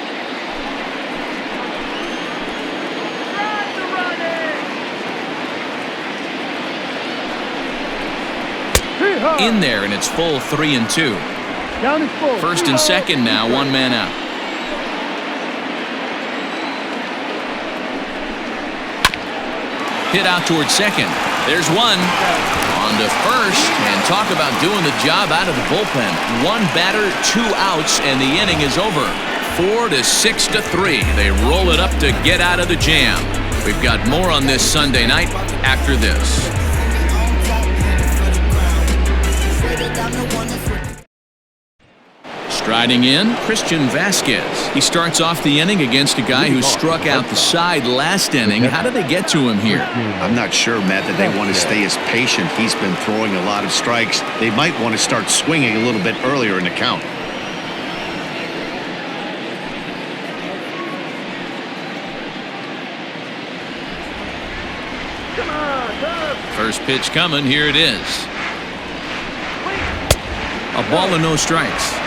In there, and it's full 3-2. Down is full. First and second now, 1 man out. Hit out towards second. There's one. On to first, and talk about doing the job out of the bullpen. 1 batter, 2 outs, and the inning is over. 4-6-3. They roll it up to get out of the jam. We've got more on this Sunday night after this. Striding in, Christian Vasquez. He starts off the inning against a guy who struck out the side last inning. How did they get to him here? I'm not sure, Matt, that they want to stay as patient. He's been throwing a lot of strikes. They might want to start swinging a little bit earlier in the count. First pitch coming. Here it is. A ball and no strikes.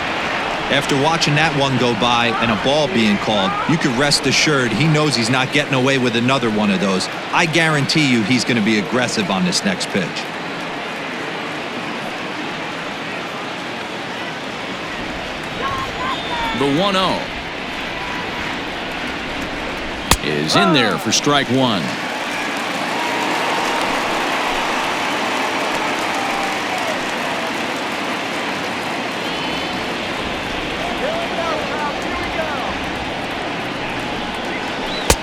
After watching that one go by and a ball being called, you can rest assured he knows he's not getting away with another one of those. I guarantee you he's going to be aggressive on this next pitch. The 1-0 is in there for strike 1.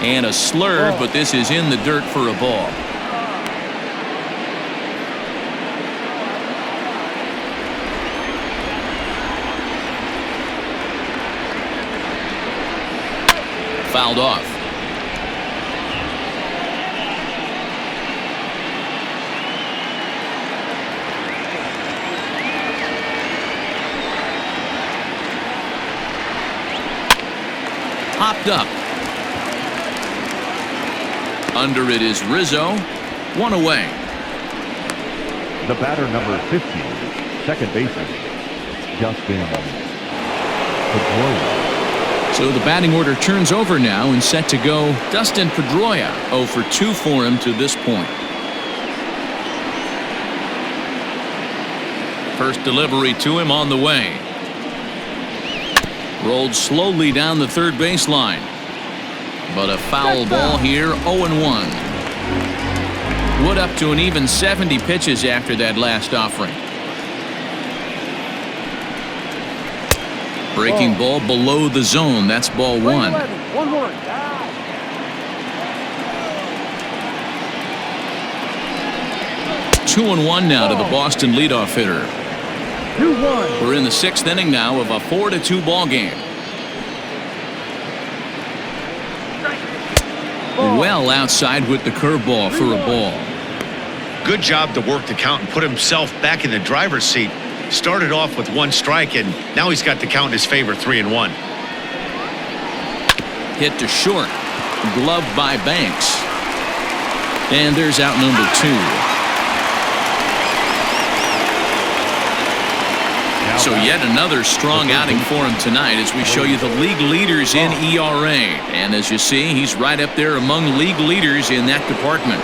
And a slurve, but this is in the dirt for a ball. fouled off. Popped up. Under it is Rizzo. One away. The batter, number 15, second baseman, Dustin Pedroia. So the batting order turns over now and set to go Dustin Pedroia. 0 for 2 for him to this point. First delivery to him on the way. Rolled slowly down the third baseline. But a foul ball here, 0-1. Wood up to an even 70 pitches after that last offering. Breaking ball below the zone. That's ball 1. 2-1 now to the Boston leadoff hitter. 2-1. We're in the 6th inning now of a 4-2 ball game. Well outside with the curveball for a ball. Good job to work the count and put himself back in the driver's seat. Started off with 1 strike, and now he's got the count in his favor, 3-1. Hit to short. Gloved by Banks. And there's out number 2. So yet another strong outing for him tonight as we show you the league leaders in ERA. And as you see, he's right up there among league leaders in that department.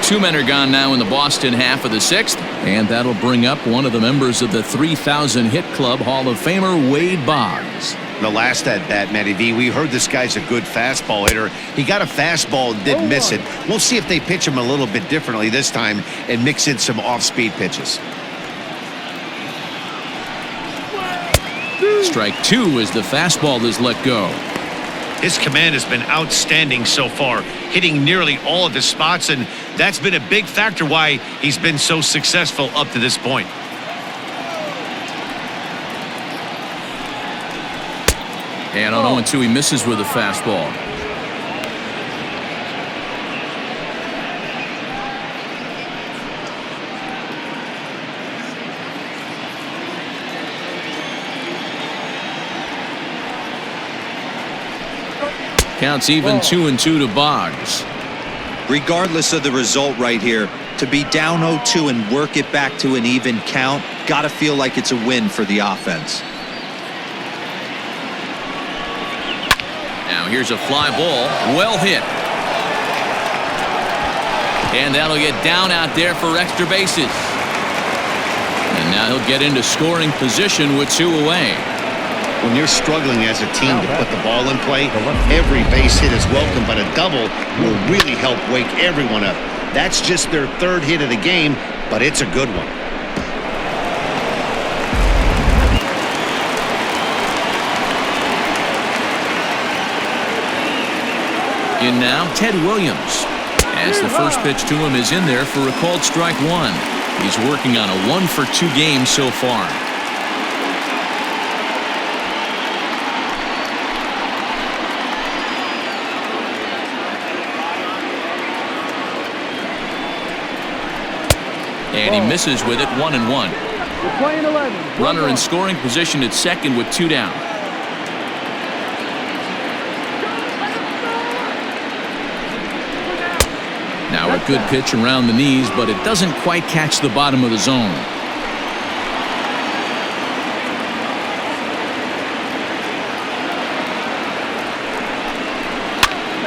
2 men are gone now in the Boston half of the 6th. And that'll bring up one of the members of the 3,000 hit club, Hall of Famer Wade Boggs. The last at bat, Matty V, we heard this guy's a good fastball hitter. He got a fastball and didn't miss it. We'll see if they pitch him a little bit differently this time and mix in some off-speed pitches. Strike 2 as the fastball is let go. His command has been outstanding so far, hitting nearly all of his spots, and that's been a big factor why he's been so successful up to this point. And on 0-2, he misses with a fastball. Counts even 2-2 to Boggs. Regardless of the result right here, to be down 0-2 and work it back to an even count, gotta feel like it's a win for the offense. Now here's a fly ball, well hit. And that'll get down out there for extra bases. And now he'll get into scoring position with 2 away. When you're struggling as a team to put the ball in play, every base hit is welcome, but a double will really help wake everyone up. That's just their 3rd hit of the game, but it's a good one. In now, Ted Williams. As the first pitch to him is in there for a called strike 1. He's working on a 1-for-2 game so far. And he misses with it, 1-1. Runner in scoring position at second with 2 down. Now a good pitch around the knees, but it doesn't quite catch the bottom of the zone.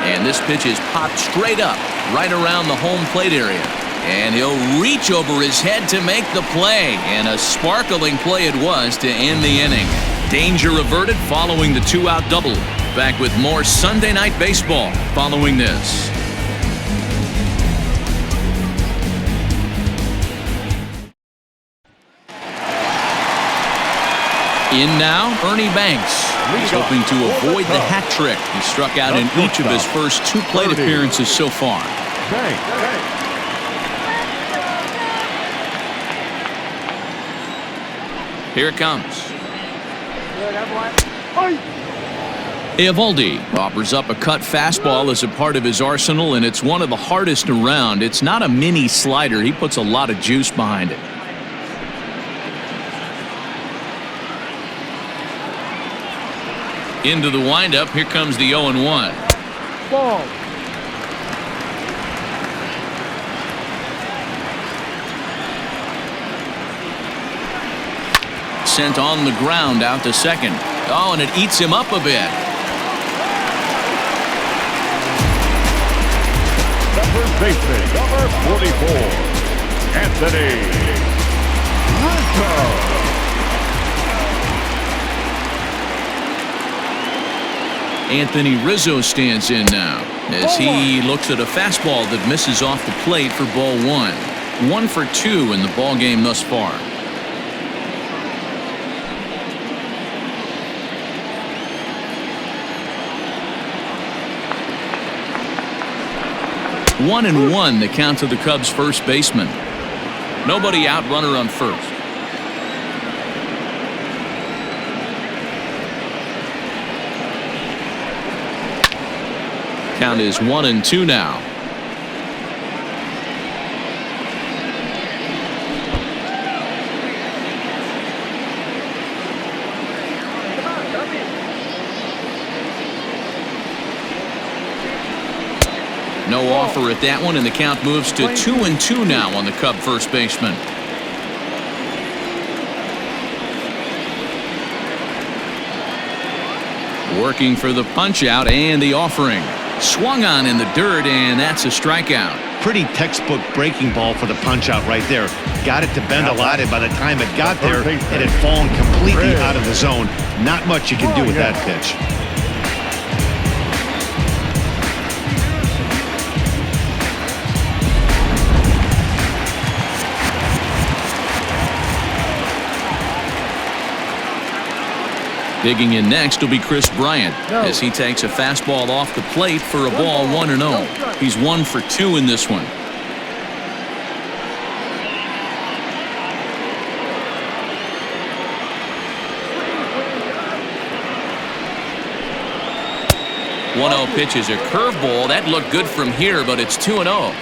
And this pitch is popped straight up, right around the home plate area. And he'll reach over his head to make the play. And a sparkling play it was to end the inning. Danger averted following the 2-out double. Back with more Sunday Night Baseball following this. In now, Ernie Banks. He's hoping to avoid the hat trick. He struck out in each of his first 2 plate appearances so far. Here it comes. Eovaldi offers up a cut fastball as a part of his arsenal, and it's one of the hardest around. It's not a mini slider. He puts a lot of juice behind it. Into the windup. Here comes the 0-1. Ball. Sent on the ground out to second. Oh, and it eats him up a bit. The first baseman, number 44, Anthony Rizzo. Anthony Rizzo stands in now as he looks at a fastball that misses off the plate for ball 1. 1 for 2 in the ball game thus far. 1-1 the count to the Cubs first baseman. Nobody out, runner on first. Count is 1-2 now. No offer at that one, and the count moves to 2-2 now on the Cub first baseman. Working for the punch out and the offering. Swung on in the dirt, and that's a strikeout. Pretty textbook breaking ball for the punch out right there. Got it to bend a lot, and by the time it got there, it had fallen completely out of the zone. Not much you can do with that pitch. Digging in next will be Chris Bryant as he takes a fastball off the plate for a ball 1-0. He's 1 for 2 in this one. .1-0 pitch is a curveball. That looked good from here, but it's 2-0.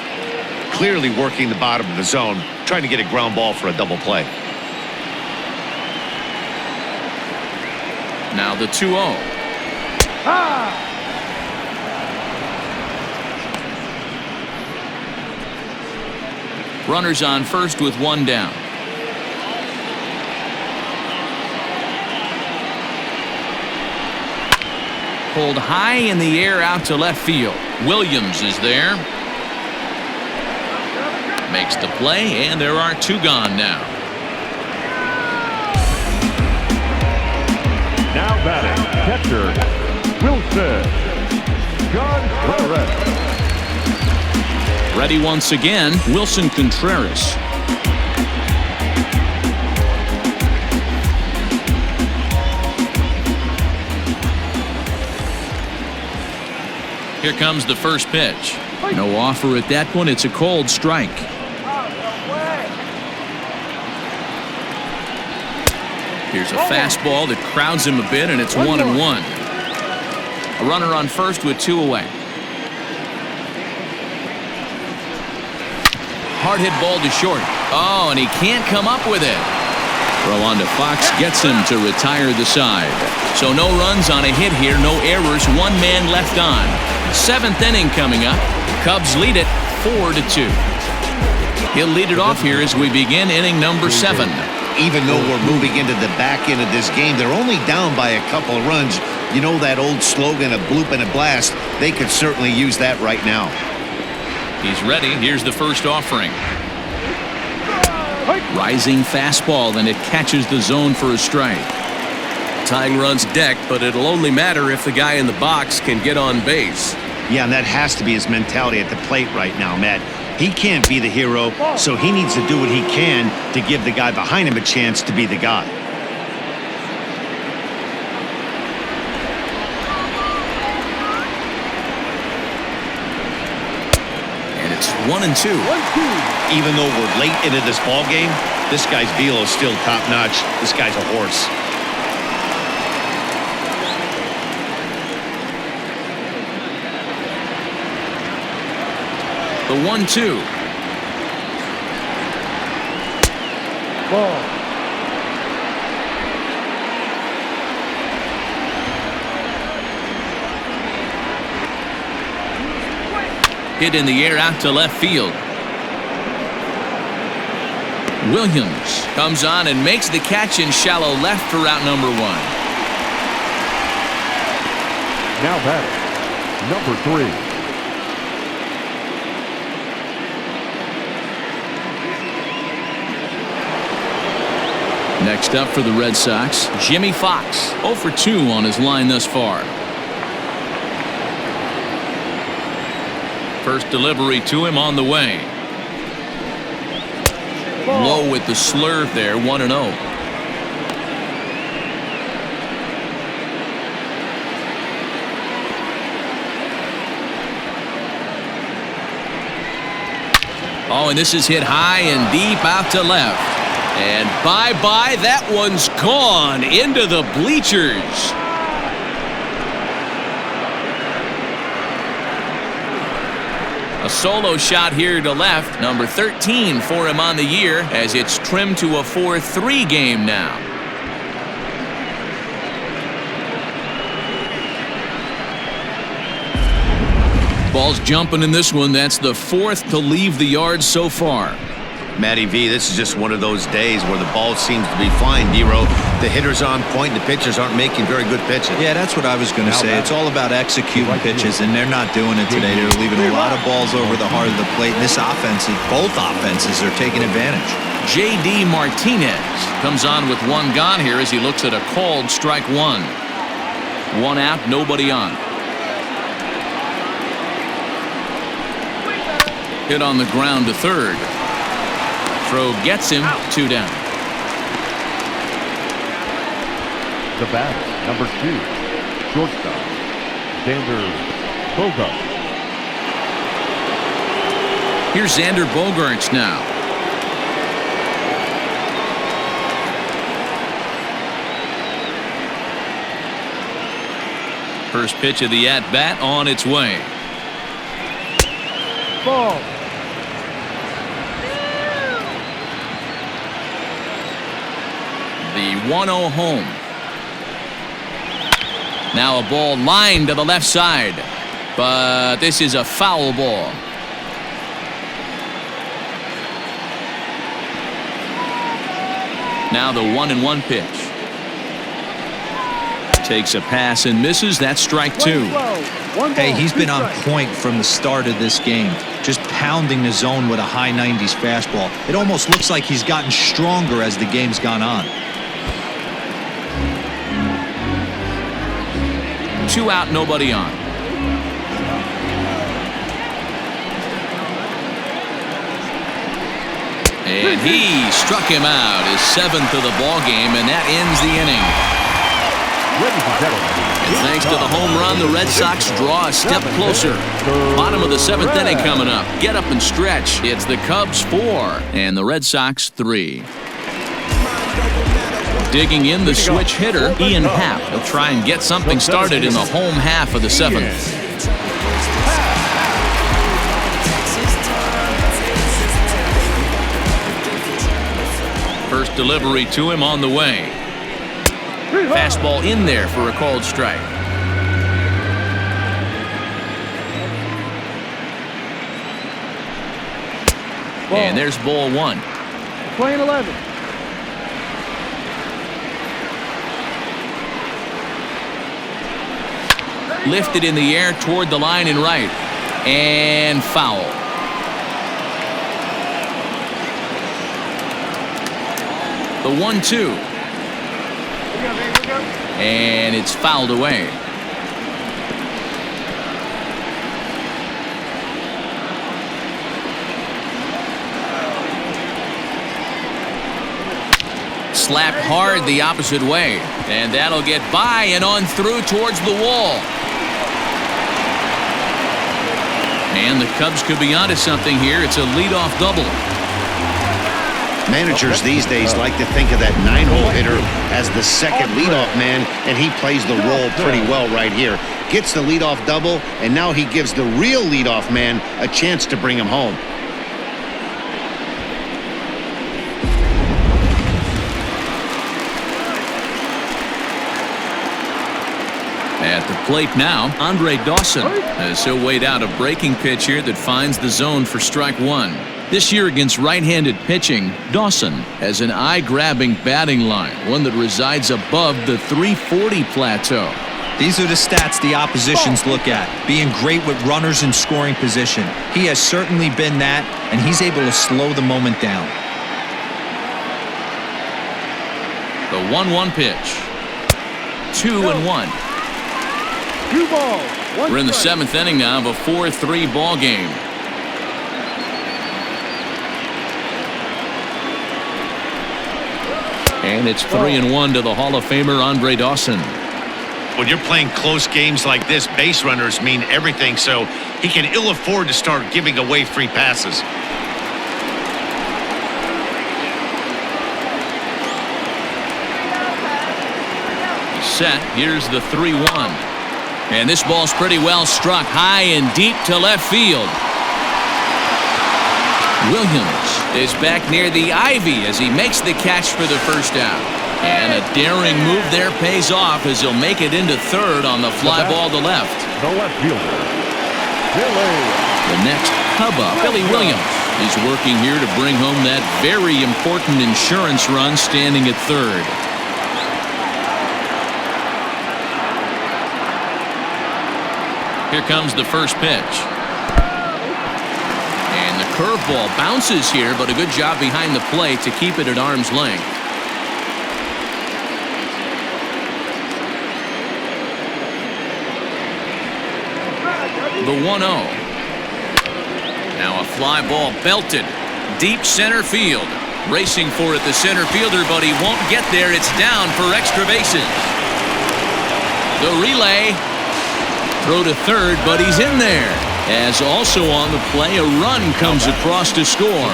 Clearly working the bottom of the zone, trying to get a ground ball for a double play. Now the 2-0. Runners on first with one down. Pulled high in the air out to left field. Williams is there. Makes the play, and there are 2 gone now. Now batting, catcher, Wilson Contreras. Ready once again, Wilson Contreras. Here comes the first pitch. No offer at that one. It's a cold strike. Here's a fastball that crowds him a bit, and it's 1-1. A runner on first with 2 away. Hard hit ball to short. Oh, and he can't come up with it. Throw on to Fox gets him to retire the side. So no runs on a hit here, no errors, 1 man left on. 7th inning coming up. Cubs lead it 4-2. He'll lead it off here as we begin inning number 7. Even though we're moving into the back end of this game, they're only down by a couple of runs. You know that old slogan, a bloop and a blast? They could certainly use that right now. He's ready. Here's the first offering. Rising fastball, and it catches the zone for a strike. Tying runs decked, but it'll only matter if the guy in the box can get on base. Yeah, and that has to be his mentality at the plate right now, Matt. He can't be the hero, so he needs to do what he can to give the guy behind him a chance to be the guy. And it's 1-2. Even though we're late into this ball game, this guy's velo is still top-notch. This guy's a horse. The 1-2. Ball. Hit in the air out to left field. Williams comes on and makes the catch in shallow left for out number 1. Now batting, number 3. Next up for the Red Sox, Jimmie Foxx, 0 for 2 on his line thus far. First delivery to him on the way. Low with the slurve there, 1-0. Oh, and this is hit high and deep out to left. And bye-bye, that one's gone into the bleachers. A solo shot here to left, number 13 for him on the year, as it's trimmed to a 4-3 game now. Ball's jumping in this one. That's the 4th to leave the yard so far. Matty V, this is just one of those days where the ball seems to be flying, D-Row. The hitters are on point, the pitchers aren't making very good pitches. Yeah, that's what I was going to say. It's all about executing pitches, and they're not doing it today. They're leaving a lot of balls over the heart of the plate, and this offense, both offenses are taking advantage. J.D. Martinez comes on with 1 gone here as he looks at a called strike 1. 1 out, nobody on. Hit on the ground to third. Throw gets him, 2 down. The batter, number 2, shortstop, Xander Bogaerts. Here's Xander Bogaerts now. First pitch of the at-bat on its way. Ball. The 1-0 home. Now a ball lined to the left side, but this is a foul ball. Now the 1-1 pitch. Takes a pass and misses. That's strike 2. Hey, he's been on point from the start of this game, just pounding the zone with a high 90s fastball. It almost looks like he's gotten stronger as the game's gone on. 2 out, nobody on. And he struck him out, his 7th of the ball game, and that ends the inning. And thanks to the home run, the Red Sox draw a step closer. Bottom of the 7th inning coming up. Get up and stretch. It's the Cubs 4 and the Red Sox 3. Digging in the switch hitter, Ian Happ. He'll try and get something started in the home half of the 7th. First delivery to him on the way. Fastball in there for a called strike. And there's ball 1. Playing 11. Lifted in the air toward the line and right. And foul. The 1-2. And it's fouled away. Slapped hard the opposite way. And that'll get by and on through towards the wall. And the Cubs could be onto something here. It's a leadoff double. Managers these days like to think of that 9-hole hitter as the second leadoff man, and he plays the role pretty well right here. Gets the leadoff double, and now he gives the real leadoff man a chance to bring him home. At the plate now, Dawson, as he'll wait out a breaking pitch here that finds the zone for strike one. This year against right-handed pitching, Dawson has an eye-grabbing batting line, one that resides above the 340 plateau. These are the stats the oppositions look at. Being great with runners in scoring position. He has certainly been that, and he's able to slow the moment down. The 1-1 pitch. 2-1. 2 balls. We're in the 7th inning now of a 4-3 ball game. And it's 3-1 to the Hall of Famer Dawson. When you're playing close games like this, base runners mean everything, so he can ill afford to start giving away free passes. Set. Here's the 3-1. And this ball's pretty well struck high and deep to left field. Williams is back near the ivy as he makes the catch for the first out. And a daring move there pays off as he'll make it into third on the fly ball to left. The left fielder, Billy. The next Cub up, Billy Williams, is working here to bring home that very important insurance run standing at third. Here comes the first pitch. And the curveball bounces here, but a good job behind the plate to keep it at arm's length. The 1-0. Now a fly ball belted deep center field. Racing for it, the center fielder, but he won't get there. It's down for extra bases. The relay. Throw to third, but he's in there. As also on the play, a run comes across to score.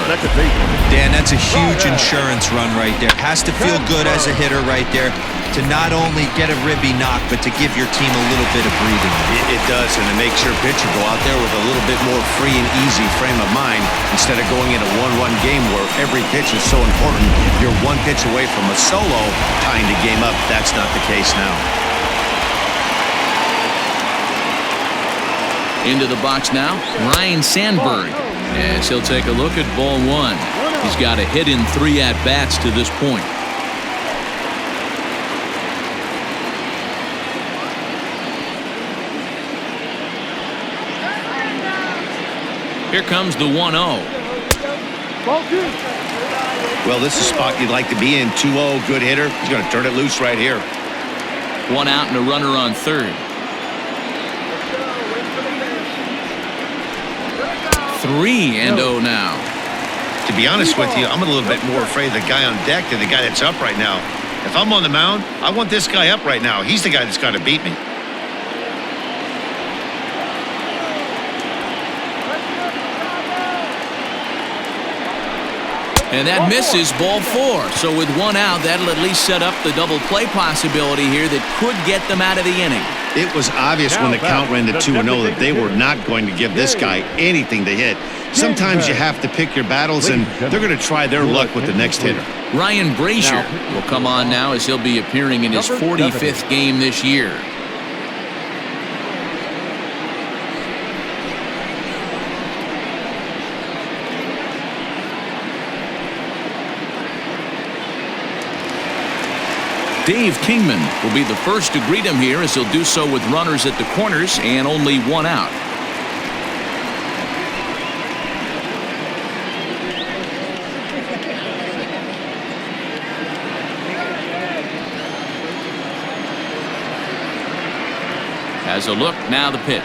Dan, that's a huge insurance run right there. Has to feel good as a hitter right there to not only get a ribby knock, but to give your team a little bit of breathing. It does, and it makes your pitcher go out there with a little bit more free and easy frame of mind instead of going in a 1-run game where every pitch is so important. You're one pitch away from a solo tying the game up. That's not the case now. Into the box now, Sandberg, as he'll take a look at ball one. He's got a hit in 3 at-bats to this point. Here comes the 1-0. Well, this is a spot you'd like to be in. 2-0, good hitter. He's going to turn it loose right here. 1 out and a runner on third. 3-0 now. To be honest with you, I'm a little bit more afraid of the guy on deck than the guy that's up right now. If I'm on the mound, I want this guy up right now. He's the guy that's got to beat me. And that misses ball 4. So with 1 out, that'll at least set up the double play possibility here that could get them out of the inning. It was obvious when the count ran to 2-0 that they were not going to give this guy anything to hit. Sometimes you have to pick your battles, and they're going to try their luck with the next hitter. Ryan Brazier will come on now as he'll be appearing in his 45th game this year. Dave Kingman will be the first to greet him here as he'll do so with runners at the corners and only 1 out. As a look, now the pitch.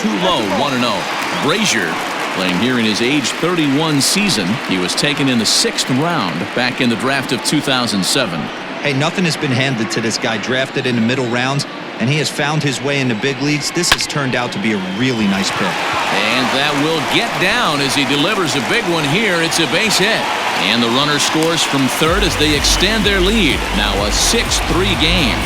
Too low, 1-0. Brazier playing here in his age 31 season. He was taken in the 6th round back in the draft of 2007. Hey, nothing has been handed to this guy. Drafted in the middle rounds, and he has found his way in the big leagues. This has turned out to be a really nice pick. And that will get down as he delivers a big one here. It's a base hit. And the runner scores from third as they extend their lead. Now a 6-3 game.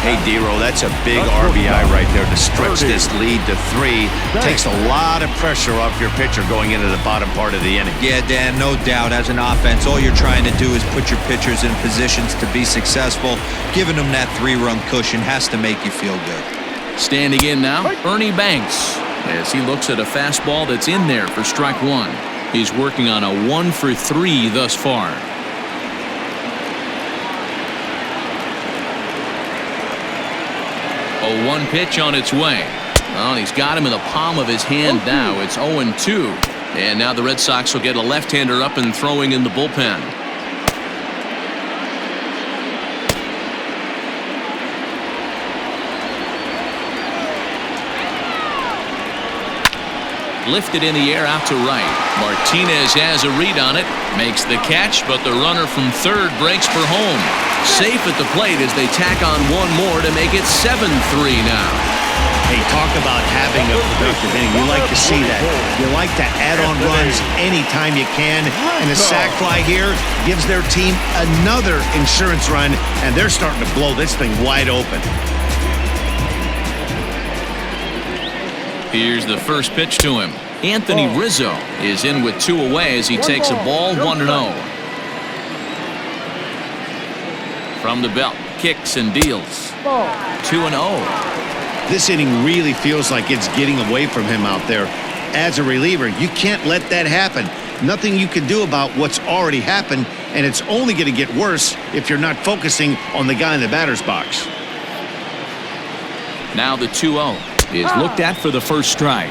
Hey, D-Row, that's a big RBI right there to stretch this lead to 3. Takes a lot of pressure off your pitcher going into the bottom part of the inning. Yeah, Dan, no doubt. As an offense, all you're trying to do is put your pitchers in positions to be successful. Giving them that 3-run cushion has to make you feel good. Standing in now, Ernie Banks, as he looks at a fastball that's in there for strike 1. He's working on a 1-for-3 thus far. 0-1 pitch on its way. Well, he's got him in the palm of his hand now. It's 0-2. And now the Red Sox will get a left-hander up and throwing in the bullpen. Lifted in the air out to right. Martinez has a read on it. Makes the catch, but the runner from third breaks for home. Safe at the plate as they tack on one more to make it 7-3 now. Hey, talk about having a productive inning. You like to see that. You like to add on runs anytime you can. And the sac fly here gives their team another insurance run, and they're starting to blow this thing wide open. Here's the first pitch to him. Anthony Rizzo is in with 2 away as he takes a ball 1-0. From the belt, kicks and deals. 2-0. This inning really feels like it's getting away from him out there. As a reliever, you can't let that happen. Nothing you can do about what's already happened, and it's only going to get worse if you're not focusing on the guy in the batter's box. Now the 2-0 is looked at for the first strike.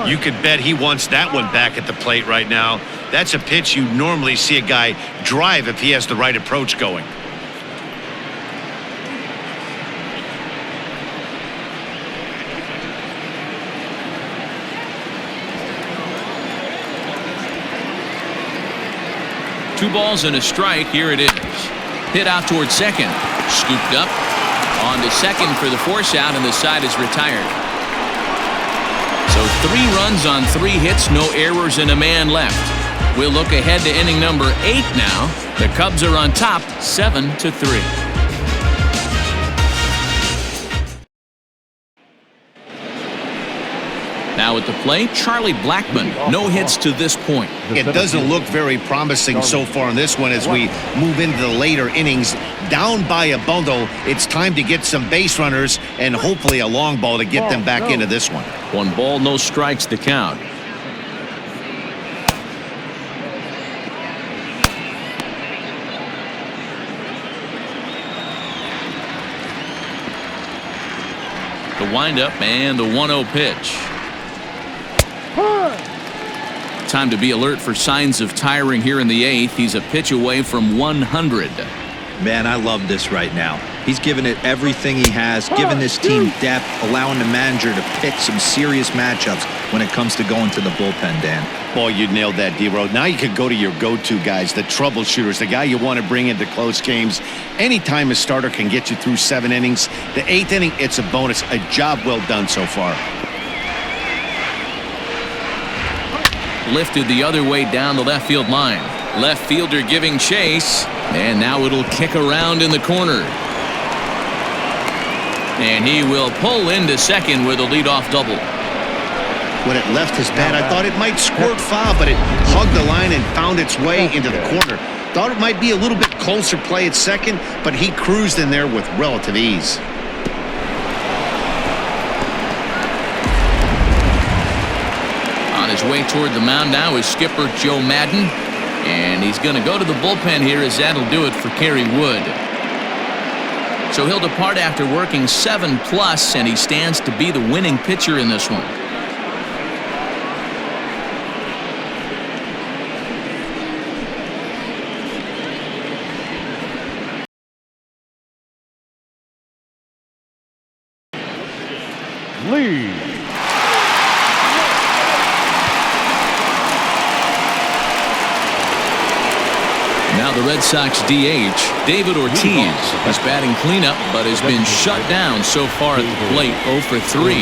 You could bet he wants that one back at the plate right now. That's a pitch you normally see a guy drive if he has the right approach going. Two balls and a strike. Here it is. Hit out towards second. Scooped up. On to second for the force out, and the side is retired. So 3 runs on 3 hits, no errors, and a man left. We'll look ahead to inning number 8 now. The Cubs are on top, 7-3. Now at the plate, Charlie Blackmon. No hits to this point. It doesn't look very promising so far in this one as we move into the later innings. Down by a bundle, it's time to get some base runners and hopefully a long ball to get them back into this one. 1 ball, no strikes to count. The windup and the 1-0 pitch. Time to be alert for signs of tiring here in the 8th. He's a pitch away from 100. Man, I love this right now. He's given it everything he has, giving this team depth, allowing the manager to pick some serious matchups when it comes to going to the bullpen, Dan. Boy, you nailed that, D-Row. Now you could go to your go-to guys, the troubleshooters, the guy you want to bring into close games. Anytime a starter can get you through 7 innings, the 8th inning, it's a bonus. A job well done so far. Lifted the other way down the left field line. Left fielder giving chase, and now it'll kick around in the corner. And he will pull into second with a leadoff double. When it left his bat, I thought it might squirt foul, but it hugged the line and found its way into the corner. Thought it might be a little bit closer play at second, but he cruised in there with relative ease. On his way toward the mound now is skipper Joe Madden. And he's going to go to the bullpen here as that'll do it for Kerry Wood. So he'll depart after working 7+, and he stands to be the winning pitcher in this one. Lee. Now the Red Sox DH, David Ortiz, is batting cleanup, but has been shut down so far at the plate, 0 for 3.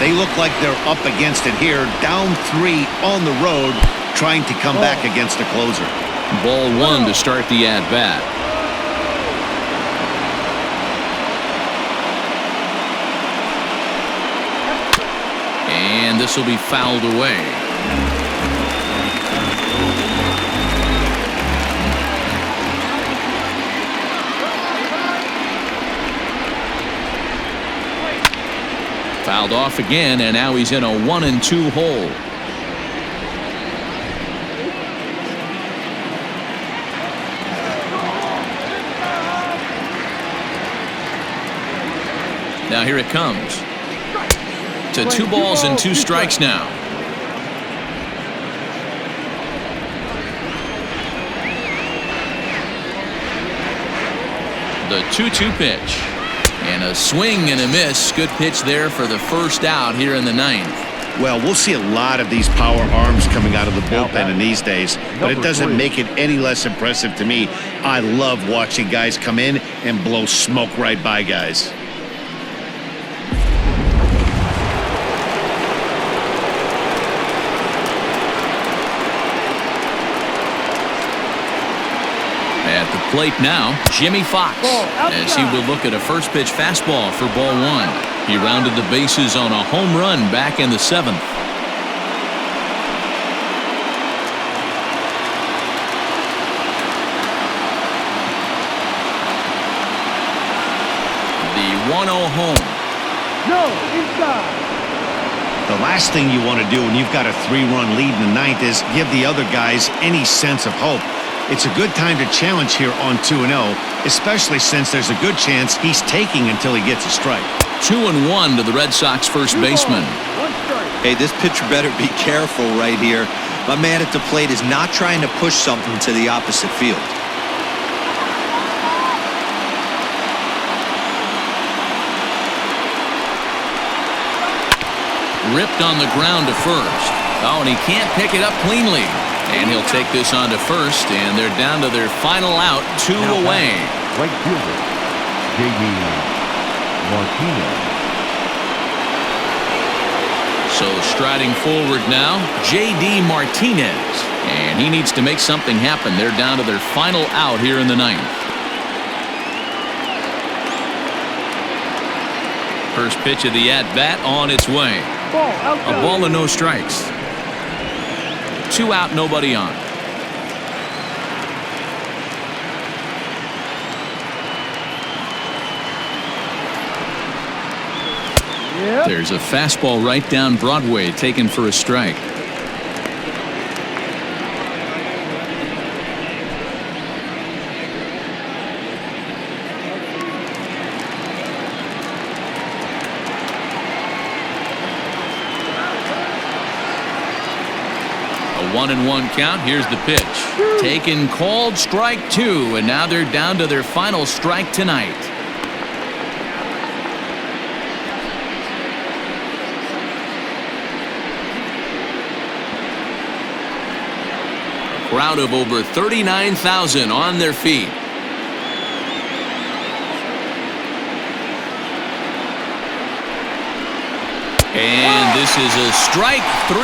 They look like they're up against it here, down 3 on the road, trying to come back against the closer. Ball one to start the at-bat. And this will be fouled away. Fouled off again, and now he's in a 1-2 hole. Now here it comes. To 2 balls and 2 strikes now. The 2-2 pitch. And a swing and a miss. Good pitch there for the first out here in the 9th. Well, we'll see a lot of these power arms coming out of the bullpen in these days, but it doesn't make it any less impressive to me. I love watching guys come in and blow smoke right by guys. At the plate now, Jimmie Foxx, as he will look at a first pitch fastball for ball 1. He rounded the bases on a home run back in the 7th. The 1-0 home. No, inside. The last thing you want to do when you've got a 3-run lead in the 9th is give the other guys any sense of hope. It's a good time to challenge here on 2-0, especially since there's a good chance he's taking until he gets a strike. 2-1 to the Red Sox first baseman. Hey, this pitcher better be careful right here. My man at the plate is not trying to push something to the opposite field. Ripped on the ground to first. Oh, and he can't pick it up cleanly. And he'll take this on to first, and they're down to their final out, 2 away. Right fielder, Jimmie Martinez. So striding forward now, J.D. Martinez. And he needs to make something happen. They're down to their final out here in the 9th. First pitch of the at-bat on its way. A ball and no strikes. 2 out, nobody on. Yep. There's a fastball right down Broadway, taken for a strike. A 1-1 count. Here's the pitch. Taken, called, strike 2, and now they're down to their final strike tonight. A crowd of over 39,000 on their feet. And this is a strike 3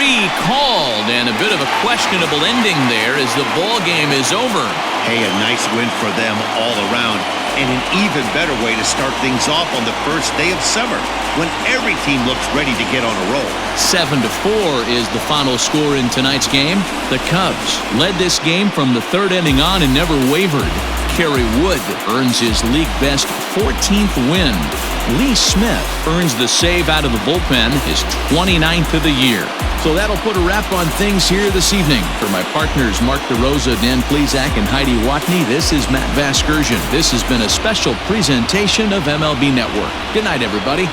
called, and a bit of a questionable ending there as the ball game is over. Hey, a nice win for them all around, and an even better way to start things off on the first day of summer when every team looks ready to get on a roll. 7-4 is the final score in tonight's game. The Cubs led this game from the 3rd inning on and never wavered. Kerry Wood earns his league best 14th win. Lee Smith earns the save out of the bullpen, his 29th of the year. So that'll put a wrap on things here this evening. For my partners Mark DeRosa, Dan Plesac, and Heidi Watney, this is Matt Vasgersian. This has been a special presentation of MLB Network. Good night, everybody.